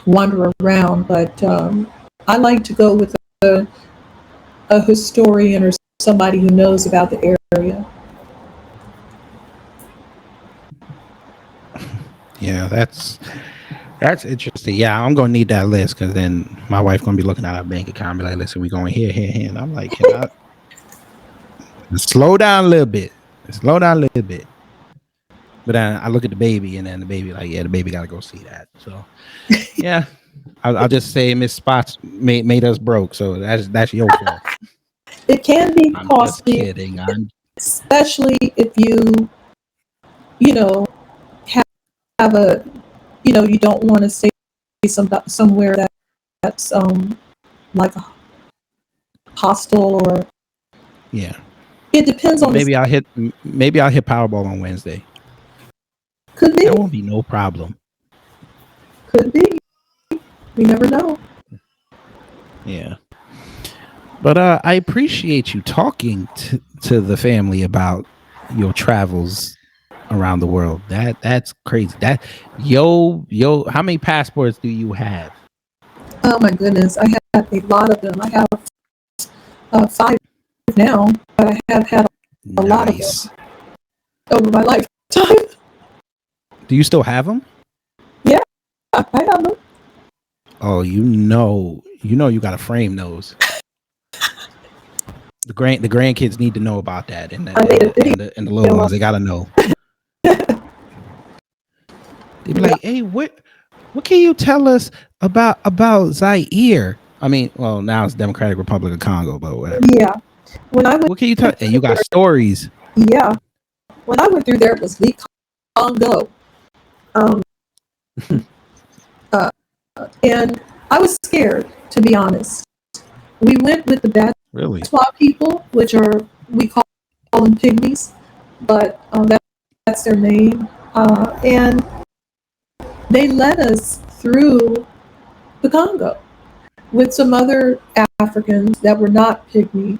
wander around. But I like to go with a historian or somebody who knows about the area. Yeah, that's interesting. Yeah, I'm gonna need that list because then my wife gonna be looking at our bank account and be like, "Listen, we going here, here, here." And I'm like, "Can I slow down a little bit? Slow down a little bit." But then I look at the baby, and then the baby like, "Yeah, the baby got to go see that." So yeah, I'll just say Miss Spots made us broke, so that's your fault. It can be I'm just costly, kidding. I'm especially if you know, have a, you don't want to stay somewhere that's like a hostel, or yeah. it depends But on the. maybe I'll hit Powerball on Wednesday. Could be, That won't be no problem. could be. We never know. Yeah. But I appreciate you talking to the family about your travels around the world. That's crazy. How many passports do you have? Oh my goodness, I have a lot of them. I have 5 now, but I have had a lot of them Nice. over my lifetime. Do you still have them? Yeah, I have them. Oh, you got to frame those. The grandkids need to know about that, and I made a video. the little ones, they gotta know. They be Yeah, like, "Hey, what can you tell us about Zaire?" I mean, well, now it's Democratic Republic of Congo, but whatever. yeah. When I went What can you tell? And you got there, stories. yeah, when I went through there, it was the Congo, um, uh, and I was scared, to be honest. We went with the Really? Batwa people, which are, we call them pygmies, but that's their name, and they led us through the Congo with some other Africans that were not pygmy,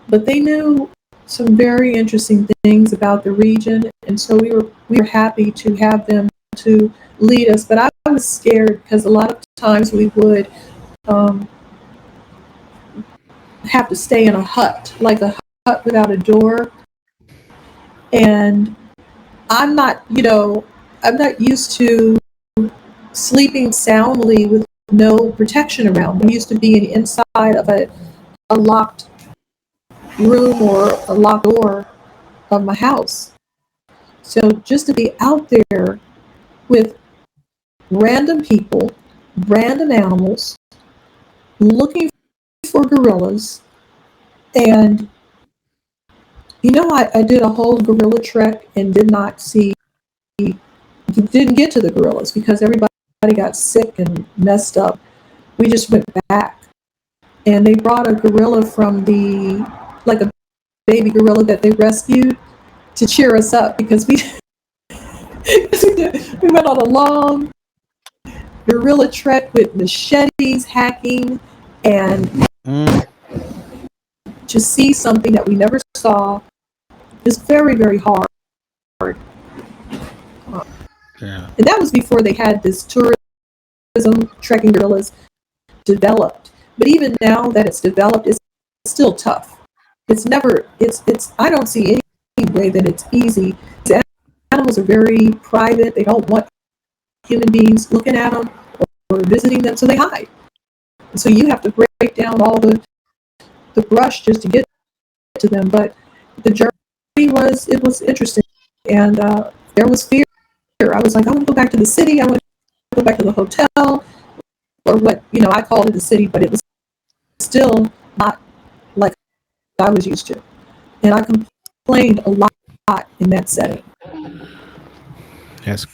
but they knew some very interesting things about the region, and so we were happy to have them to lead us. But I was scared because a lot of times we would um, have to stay in a hut, like a hut without a door, and I'm not used to sleeping soundly with no protection around. I'm used to being inside of a locked room or a locked door of my house. So just to be out there with random people, random animals, looking for gorillas, and I did a whole gorilla trek and didn't get to the gorillas because everybody got sick and messed up. We just went back, and they brought a gorilla from like a baby gorilla that they rescued to cheer us up because we went on a long gorilla trek with machetes hacking, and to see something that we never saw is very, very hard. Yeah. And that was before they had this tourism trekking gorillas developed. But even now that it's developed, it's still tough. It's I don't see any way that it's easy. The animals are very private. They don't want human beings looking at them or visiting them, so they hide. And so you have to break down all the brush just to get to them. But the journey was interesting, and there was fear. I was like, I want to go back to the city. I want to go back to the hotel, or what I called it the city, but it was still not like I was used to, and I complained a lot in that setting. That's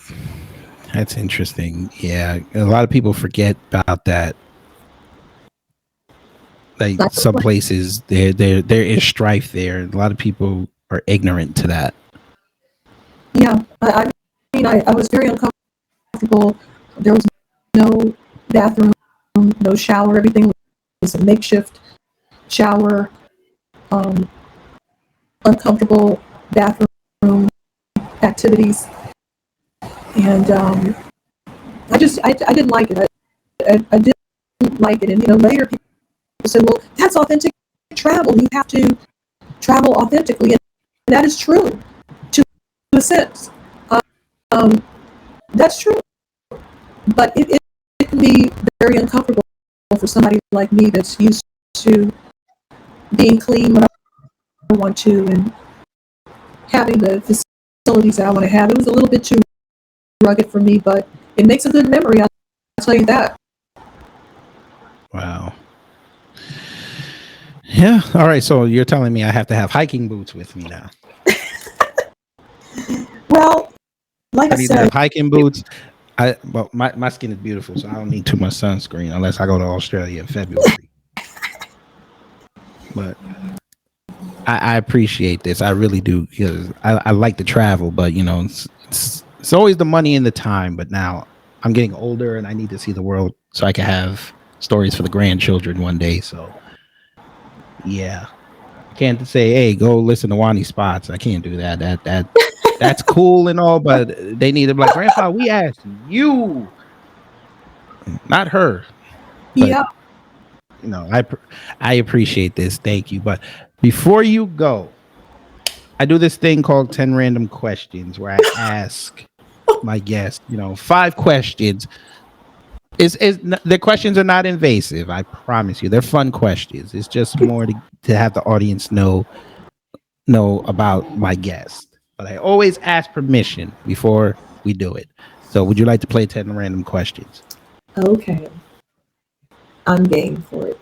that's interesting. Yeah, a lot of people forget about that. Like I some complained. places, there is strife there. A lot of people or ignorant to that? Yeah, I mean, I was very uncomfortable. There was no bathroom, no shower. Everything was a makeshift shower, um, uncomfortable bathroom activities, and I didn't like it. I didn't like it, and later people said, "Well, that's authentic travel. You have to travel authentically," and that is true to a sense. Um, that's true, but it can be very uncomfortable for somebody like me that's used to being clean when I want to and having the facilities that I want to have. It was a little bit too rugged for me, but it makes a good memory. I'll tell you that. Wow. Yeah. All right. So you're telling me I have to have hiking boots with me now. Well, like I I need to said, have hiking boots. Well, my skin is beautiful, so I don't need too much sunscreen unless I go to Australia in February. But I appreciate this. I really do, because I like to travel, but it's always the money and the time. But now I'm getting older and I need to see the world so I can have stories for the grandchildren one day. So yeah, I can't say, hey, go listen to Wani Spots. I can't do that. That's cool and all, but they need to be like, Grandpa, we asked you, not her. But yeah. I appreciate this. Thank you. But before you go, I do this thing called 10 random questions where I ask my guest, 5 questions. The questions are not invasive. I promise you. They're fun questions. It's just more to have the audience know about my guest. But I always ask permission before we do it. So would you like to play 10 random questions? Okay, I'm game for it.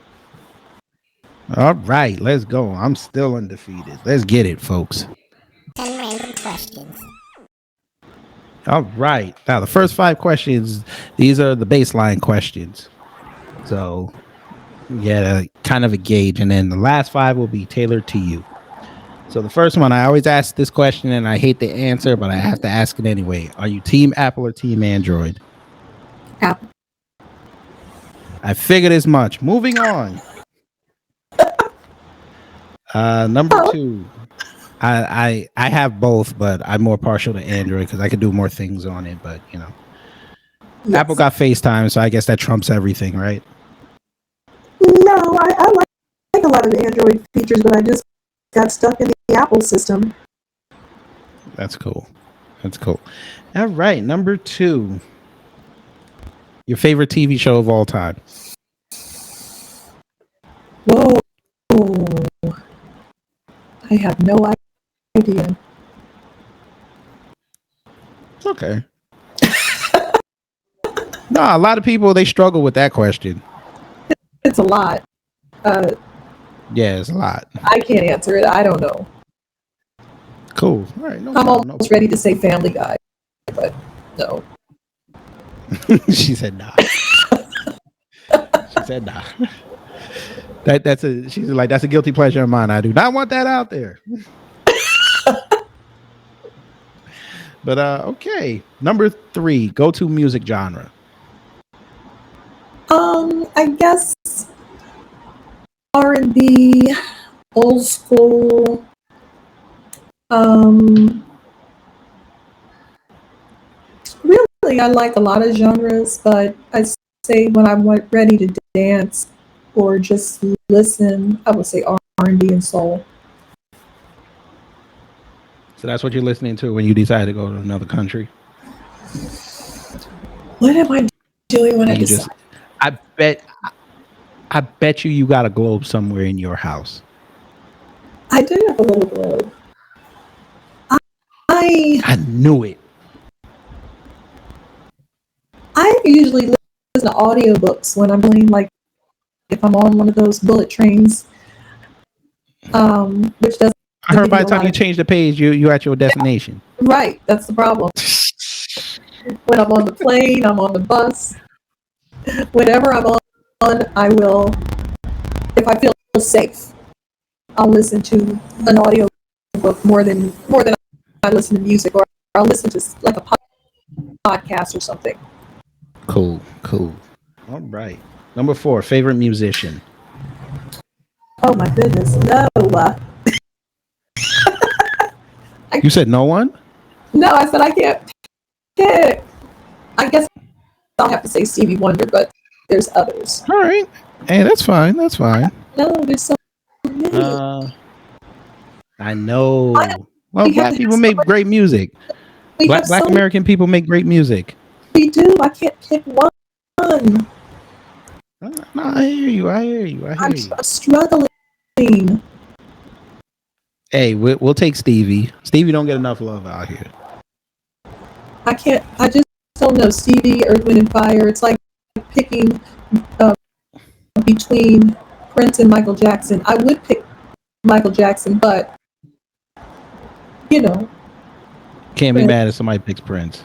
All right, let's go. I'm still undefeated. Let's get it, folks. 10 random questions. All right. Now, the first 5 questions, these are the baseline questions. So, yeah, kind of a gauge. And then the last 5 will be tailored to you. So, the first one, I always ask this question and I hate the answer, but I have to ask it anyway. Are you team Apple or team Android? Apple. I figured as much. Moving on. Number 2. I have both, but I'm more partial to Android because I could do more things on it. But Yes. Apple got FaceTime, so I guess that trumps everything, right? No, I like a lot of the Android features, but I just got stuck in the Apple system. That's cool. That's cool. All right, number 2. Your favorite TV show of all time? Whoa. I have no idea. It's okay. No, a lot of people, they struggle with that question. It's a lot. Yeah, it's a lot. I can't answer it. I don't know. Cool. All right, no I'm problem. almost ready to say Family Guy, but no. She said nah. She said nah. She's like, that's a guilty pleasure of mine. I do not want that out there. But okay. Number 3, go-to music genre. I guess R&B, old school. Really, I like a lot of genres, but I say when I'm ready to dance or just listen, I would say R&B and soul. So that's what you're listening to when you decide to go to another country. What am I doing when I And you decide? I bet you got a globe somewhere in your house. I do have a little globe. I knew it. usually listen to audiobooks when I'm doing, like, if I'm on one of those bullet trains, which doesn't. I heard by the time you change the page, you at your destination. Right, that's the problem. When I'm on the plane, I'm on the bus. Whenever I'm on, I will, if I feel safe, I'll listen to an audio book book more than I listen to music, or I'll listen to like a podcast or something. Cool. All right. Number 4, favorite musician. Oh my goodness, no, You said no one? no! I said I can't pick. I guess I'll have to say Stevie Wonder, but there's others. All right. Hey, that's fine. No, there's so many. I I know know. Well, we have black to have people so make much. great music. We have Black so many. American people make great music. We do. I can't pick one. No, I hear you. I'm struggling. Hey, we'll take Stevie. Stevie don't get enough love out here. I can't. I just don't know. Stevie, Earth, Wind, and Fire. It's like picking uh, between Prince and Michael Jackson. I would pick Michael Jackson, but you know, Can't be Prince. mad if somebody picks Prince.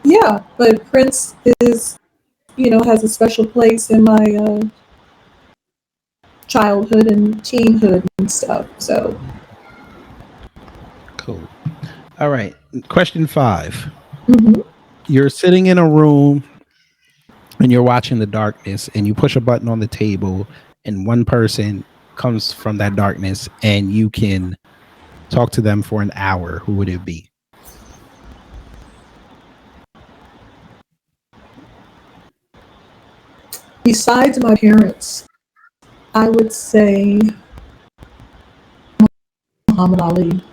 Yeah, but Prince is, has a special place in my childhood and teenhood and stuff. So, Cool. All right. Question 5. mhm. You're sitting in a room and you're watching the darkness, and you push a button on the table, and one person comes from that darkness, and you can talk to them for an hour. Who would it be? Besides my parents, I would say Muhammad Ali.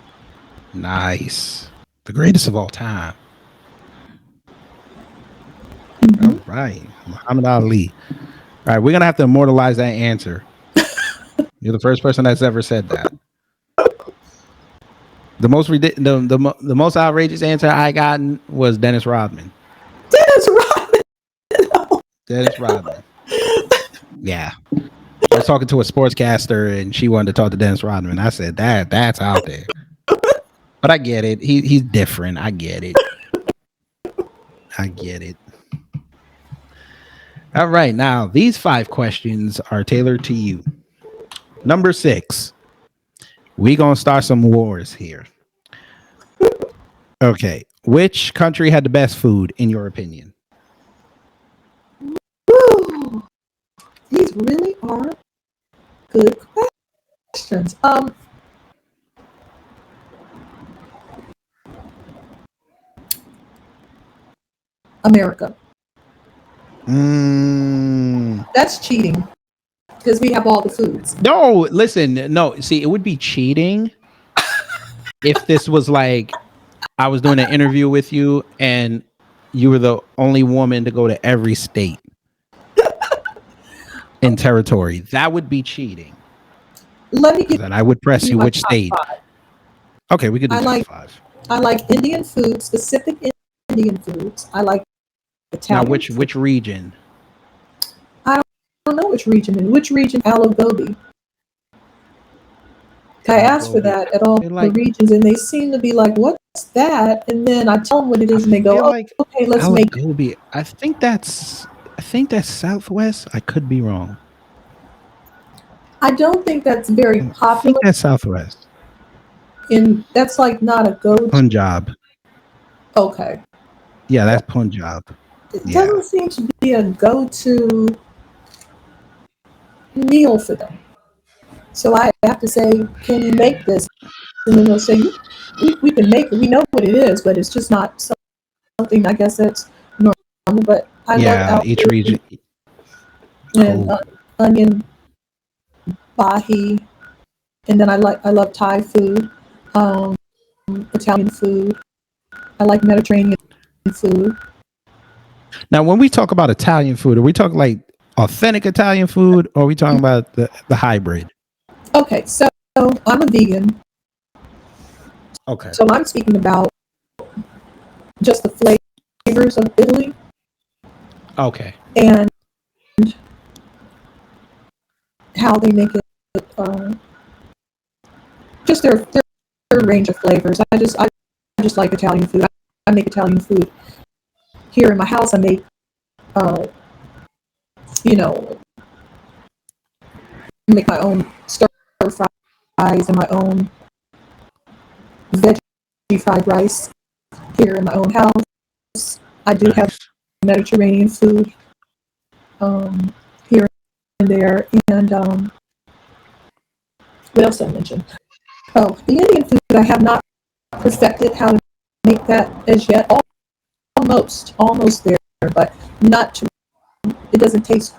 Nice. The greatest of all time. Mhm. All right. Muhammad Ali. All right. We're going to have to immortalize that answer. You're the first person that's ever said that. The most outrageous answer I gotten was Dennis Rodman. Dennis Rodman. Dennis Rodman. Yeah. I was talking to a sportscaster and she wanted to talk to Dennis Rodman. I said that's out there. But I get it. He's different. I get it. All right. Now, these 5 questions are tailored to you. Number 6. We gonna start some wars here. Okay. Which country had the best food, in your opinion? Woo. These really are good questions. America. That's cheating because we have all the foods. No, listen. No, see, it would be cheating if this was like I was doing an interview with you and you were the only woman to go to every state and territory. That would be cheating. Let me give Then I would press you you my which top state. 5. Okay, we could do I top like 5. I like Indian food, specific Indian foods. I like Now, Italian. which region? I don't know which region. In which region? Aloo gobi. I asked for Gobi. that at all feel the like- regions, and they seem to be like, "What's that?" And then I tell them what it is, and they go, feel "Oh, like okay, let's make it." Gobi. I think that's Southwest. I could be wrong. I don't think that's very I think popular, that's Southwest. and that's like not a go-to. Punjab. Okay, Yeah, that's Punjab. it Yeah. doesn't seem to be a go-to meal for them. So I have to say, "Can you make this?" And then they'll say, "We can make it. We know what it is, but it's just not something. I guess that's normal." But I love Each aloo region. and Cool. onion bahi, and then I love Thai food, um, Italian food. I like Mediterranean food. Now, when we talk about Italian food, are we talking like authentic Italian food, or are we talking about the hybrid? Okay, so I'm a vegan, Okay. so I'm speaking about just the flavors of Italy Okay. and how they make it. Just their range of flavors. I just like Italian food. I make Italian food here in my house. I make uh, you know make my own stir fries and my own veggie fried rice here in my own house. I do have Nice. Mediterranean food here and there. And what else did I mention? Oh, the Indian food, I have not perfected how to make that as yet. Almost there, but not too. It doesn't taste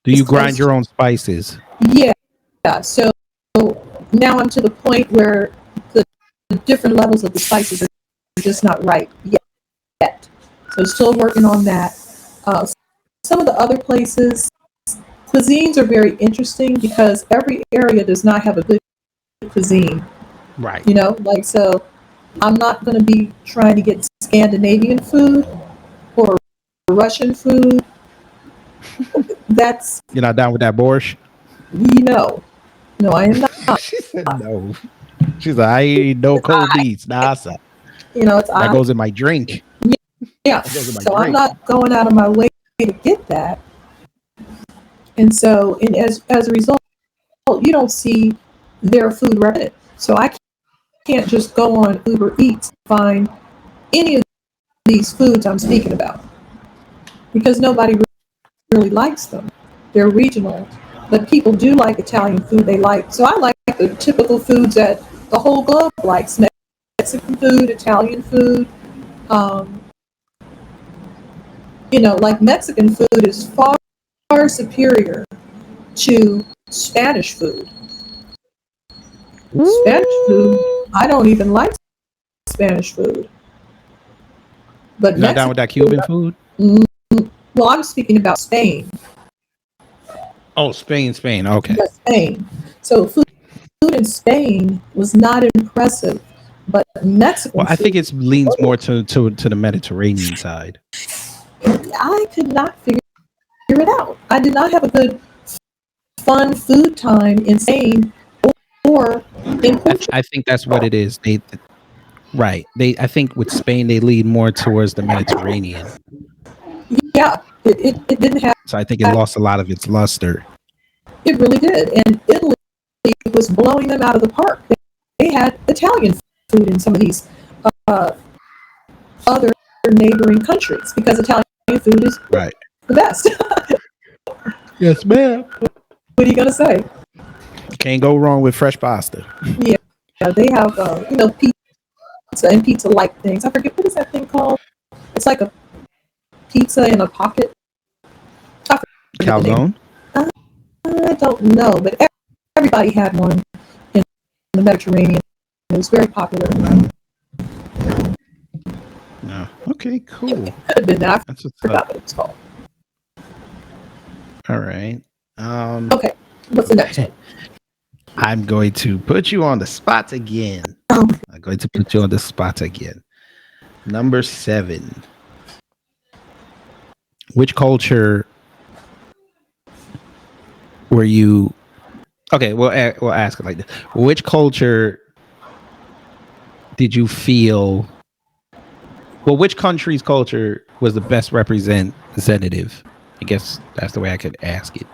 Do as you grind close. your own spices? Yeah. So now I'm to the point where the different levels of the spices are just not right yet. So still working on that. Uh, some of the other places, cuisines are very interesting because every area does not have a good cuisine. Right. Like, so I'm not going to be trying to get Scandinavian food or Russian food. That's, You're not down with that borscht? you know, no, I am not. She said no. She's like, I ain't eat no cold I, beats. Nah, son. it's That I. goes in my drink. Yeah. That goes in my So I'm drink. not going out of my way to get that. And so, and as a result, you don't see their food represented. So I can't just go on Uber Eats and find any of these foods I'm speaking about because nobody really likes them. They're regional, but people do like Italian food. They like, so I like the typical foods that the whole globe likes: Mexican food, Italian food. Um, like Mexican food is far superior to Spanish food. Spanish food, Ooh. I don't even like Spanish food, but You're not down Mexican with that food. Cuban food? mm, well, I'm speaking about Spain. Oh, Spain, Spain. Okay. But Spain. So food in Spain was not impressive, but Well, Mexican I food, think it leans more to the Mediterranean side. I could not figure it out. I did not have a good fun food time in Spain or in Portugal. I think that's what it is. Right. I think with Spain they lead more towards the Mediterranean. Yeah, it didn't have. So I think it lost a lot of its luster. It really did, and Italy was blowing them out of the park. They had Italian food in some of these uh, other neighboring countries because Italian food is Right. the best. Yes, ma'am. What are you gonna say? Can't go wrong with fresh pasta. Yeah, they have pizza and pizza-like things. I forget what is that thing called. It's like a pizza in a pocket. I forget the name. Calzone? I don't know, but everybody had one in the Mediterranean. It was very popular. No. Okay, cool. Could have been that. That's I what's forgot up. what it's called. All right. Okay, what's the next one? I'm going to put you on the spot again. Oh, I'm going to put you on the spot again. Number 7. Which culture were you? Okay, we'll ask it like this. Which culture did you feel? Well, which country's culture was the best representative? I guess that's the way I could ask it.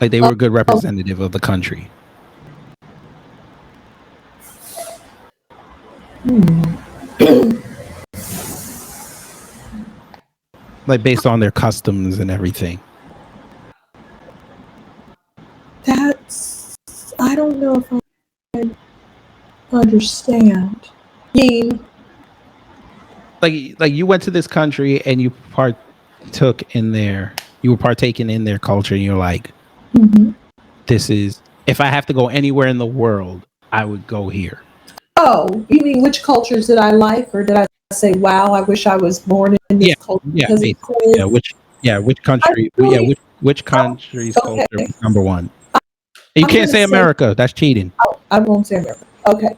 Like they were a good representative of the country. Like based on their customs and everything. I don't know if I understand. Mean, Like you went to this country and you you were partaking in their culture and you're like, mhm. this is, if I have to go anywhere in the world, I would go here. Oh, you mean which cultures did I like, or did I say, "Wow, I wish I was born in Yeah, this culture yeah, because it's basically. cool"? Which I country, really, which country's okay. culture was number one? You I'm can't gonna say say, America. That's cheating. oh, I won't say America. Okay.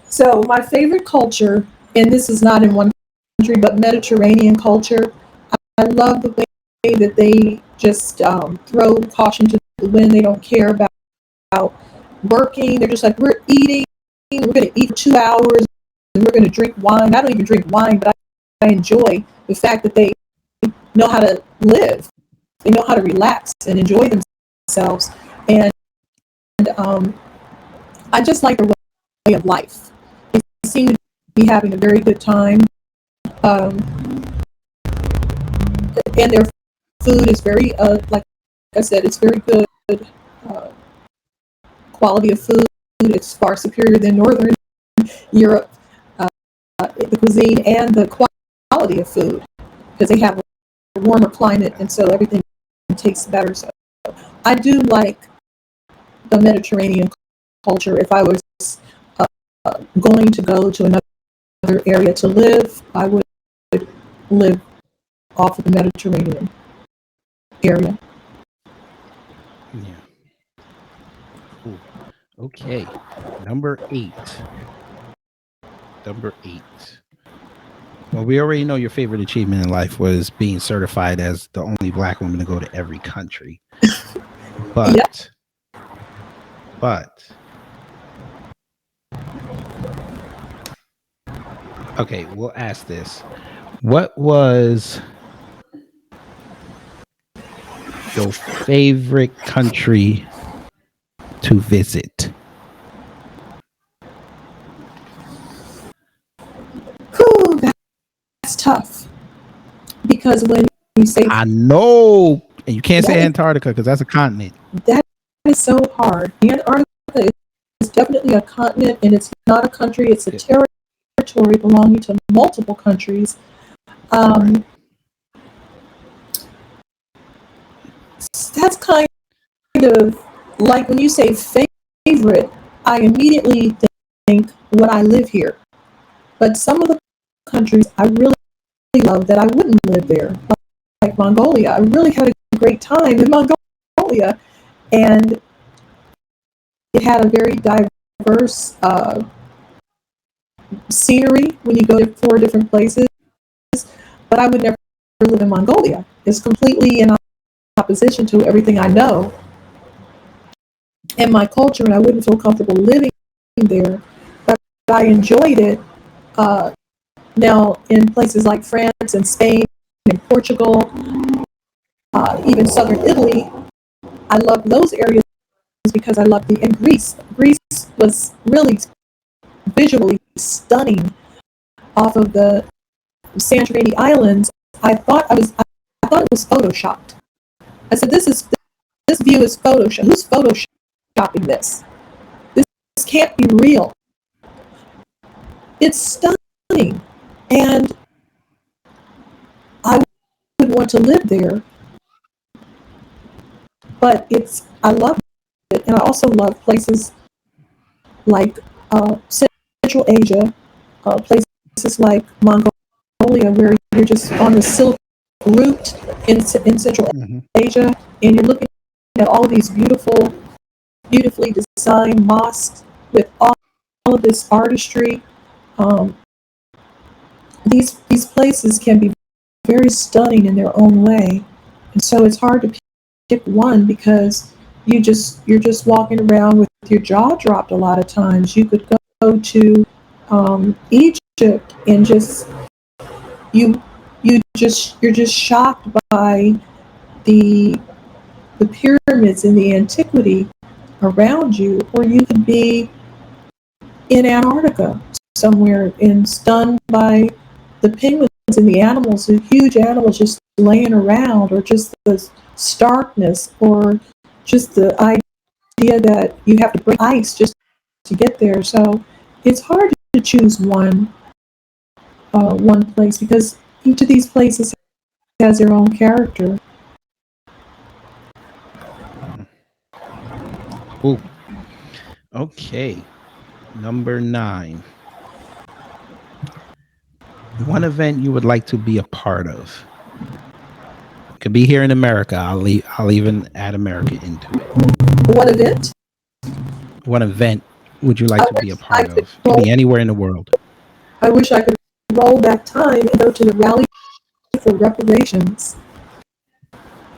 So my favorite culture, and this is not in one country, but Mediterranean culture. I love the way that they just throw caution to the wind. They don't care about working. They're just like, we're eating. We're going to eat for 2 hours, and we're going to drink wine. I don't even drink wine, but I enjoy the fact that they know how to live. They know how to relax and enjoy themselves. And I just like their way of life. They seem to be having a very good time. Um, and their food is very, like I said, it's very good uh, quality of food. It's far superior than Northern Europe, the cuisine and the quality of food, because they have a warmer climate, and so everything tastes better. So I do like the Mediterranean culture. If I was going to go to another area to live, I would live off of the Mediterranean area. Yeah. Cool. Okay. Number 8. Number 8. Well, we already know your favorite achievement in life was being certified as the only black woman to go to every country. Yep. But okay, we'll ask this. What was your favorite country to visit? Whew, that's tough, because when you say I know, and you can't say that, Antarctica because that's a continent. that is so hard. Antarctica is definitely a continent, and it's not a country. It's a Yeah. territory belonging to multiple countries. Right. That's kind of like when you say favorite, I immediately think, would I live here? But some of the countries I really love that I wouldn't live there, like Mongolia. I really had a great time in Mongolia, and it had a very diverse scenery when you go to 4 different places. But I would never live in Mongolia. It's completely in opposition to everything I know and my culture, and I wouldn't feel comfortable living there. But I enjoyed it. Uh, Now, in places like France and Spain and Portugal, even southern Italy, I love those areas because I love and Greece. Greece was really visually stunning off of the Santorini Islands. I thought it was photoshopped. I said, this view is photoshopped. Who's photoshopping this? This can't be real. It's stunning, and I would want to live there. But I love it, and I also love places like Central Asia, places like Mongolia, where you're just on the Silk Route in Central Mm-hmm. Asia, and you're looking at all of these beautifully designed mosques with all of this artistry. Um, these places can be very stunning in their own way, and so it's hard to pick one because you're just walking around with your jaw dropped a lot of times. You could go to Egypt and just you you're just shocked by the the pyramids and the antiquity around you, or you could be in Antarctica somewhere and stunned by the penguins and the animals, the huge animals just laying around, or just the starkness, or just the idea that you have to break ice just to get there. So it's hard to choose one place because each of these places has their own character. Cool. Okay. Number 9. One event you would like to be a part of. It could be here in America. I'll even add America into it. What event? What event would you like I to be wish a I part could of? It could roll. be anywhere in the world. I wish I could roll back time and go to the rally for reparations.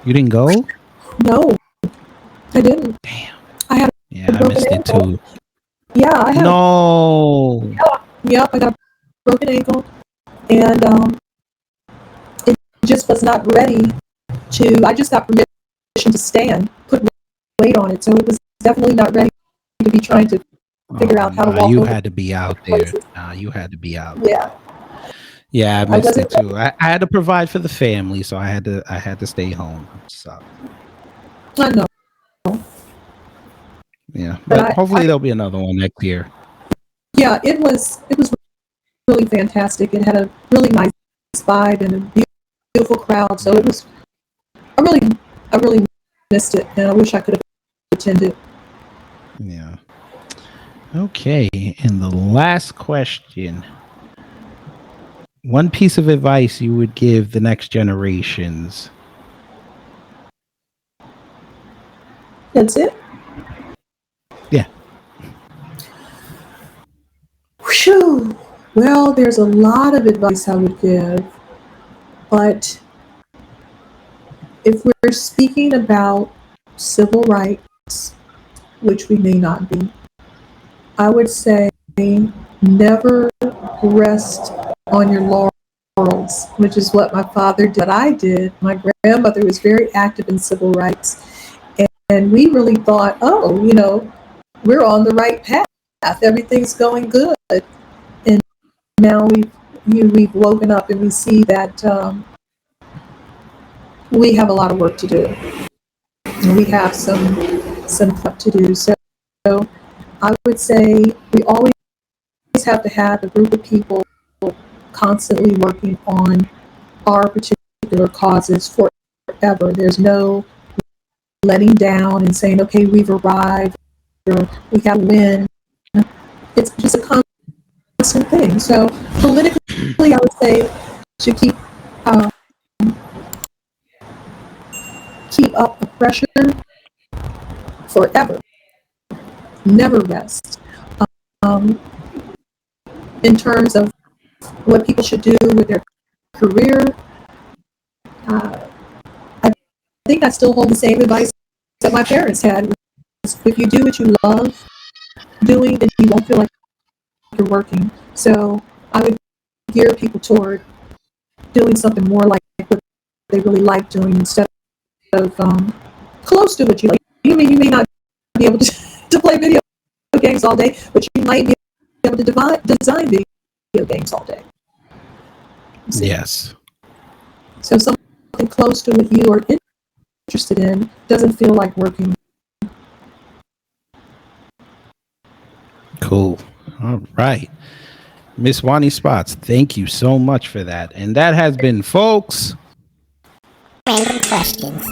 You didn't go? No, I didn't. Damn. I had a Yeah, I broken missed it ankle. too. Yeah, I had a No. yep, I got a broken ankle, and it just was not ready to. I just got permission to stand, put weight on it, so it was definitely not ready to be trying to figure Oh out how to nah, walk you over had to be out there. places. Nah, you had to be out there. Yeah, Yeah, I I missed wasn't it too. I had to provide for the family, so I had to stay home. So I know, yeah, but but hopefully there'll be another one next year. yeah, it was really fantastic. It had a really nice vibe and a beautiful crowd. So Yeah, it was I really missed it, and I wish I could have attended. yeah. Okay, and the last question: one piece of advice you would give the next generations? That's it. Yeah. Whew. Well, there's a lot of advice I would give, but if we're speaking about civil rights, which we may not be, I would say never rest on your laurels, which is what my father did. I did. My grandmother was very active in civil rights, and we really thought, oh, we're on the right path. Everything's going good. And now we've woken up and we see that we have a lot of work to do. And we have some stuff to do. So I would say we always have to have a group of people constantly working on our particular causes forever. There's no letting down and saying, okay, we've arrived or we have win. It's just a constant thing. So politically, I would say to uh, keep up the pressure forever, never rest. Um, in terms of what people should do with their career, uh, I think I still hold the same advice that my parents had. If you do what you love doing, then you won't feel like you're working. So I would gear people toward doing something more like what they really like doing instead of close to what you like. You may not be able to play video games all day, but you might be able to design video games all day. See? Yes. So something close to what you are interested in doesn't feel like working. Cool. All right. Miss Wani Spots, thank you so much for that. And that has been, folks. Random questions.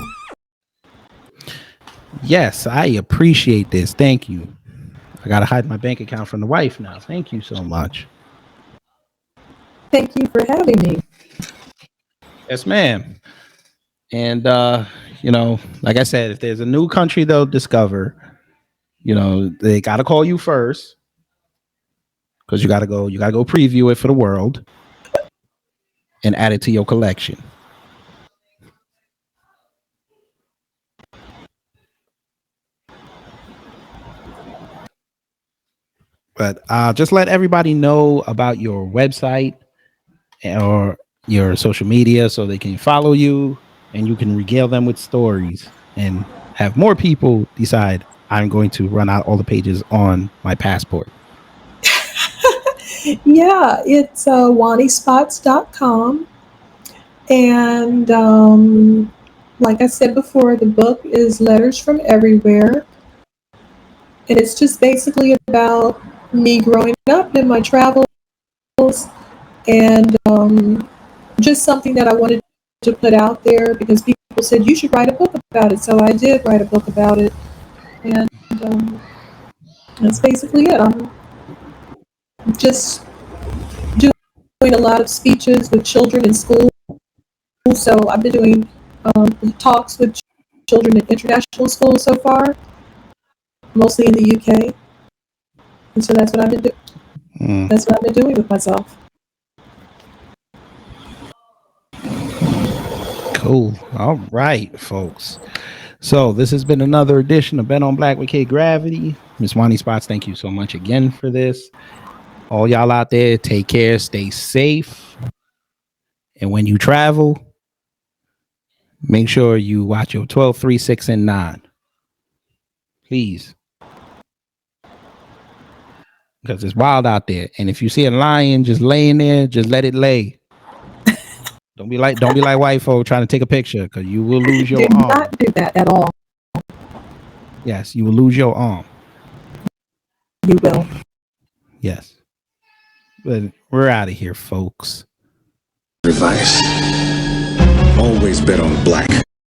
Yes, I appreciate this. Thank you. I got to hide my bank account from the wife now. Thank you so much. Thank you for having me. Yes, ma'am. And, like I said, if there's a new country they'll discover, they got to call you first because you got to go preview it for the world and add it to your collection. But just let everybody know about your website or your social media so they can follow you and you can regale them with stories and have more people decide I'm going to run out all the pages on my passport. Yeah, it's wanispots.com. And like I said before, the book is Letters from Everywhere. And it's just basically about me growing up in my travels and just something that I wanted to put out there because people said you should write a book about it. So I did write a book about it. And that's basically it. I'm just doing a lot of speeches with children in school. So I've been doing talks with children in international schools so far, mostly in the UK. And so that's what I've been doing. Mm, That's what I've been doing with myself. cool. All right, folks. So this has been another edition of Bet on Black with Kid Gravity. Miss Wani Spots, thank you so much again for this. All y'all out there, take care, stay safe. And when you travel, make sure you watch your 12, 3, 6, and 9. Please. because it's wild out there. And if you see a lion just laying there, just let it lay. Don't be like white folk trying to take a picture, because you will lose your Do arm. not do that at all. Yes, you will lose your arm. You will. Yes. But we're out of here, folks. Advice. Always bet on black.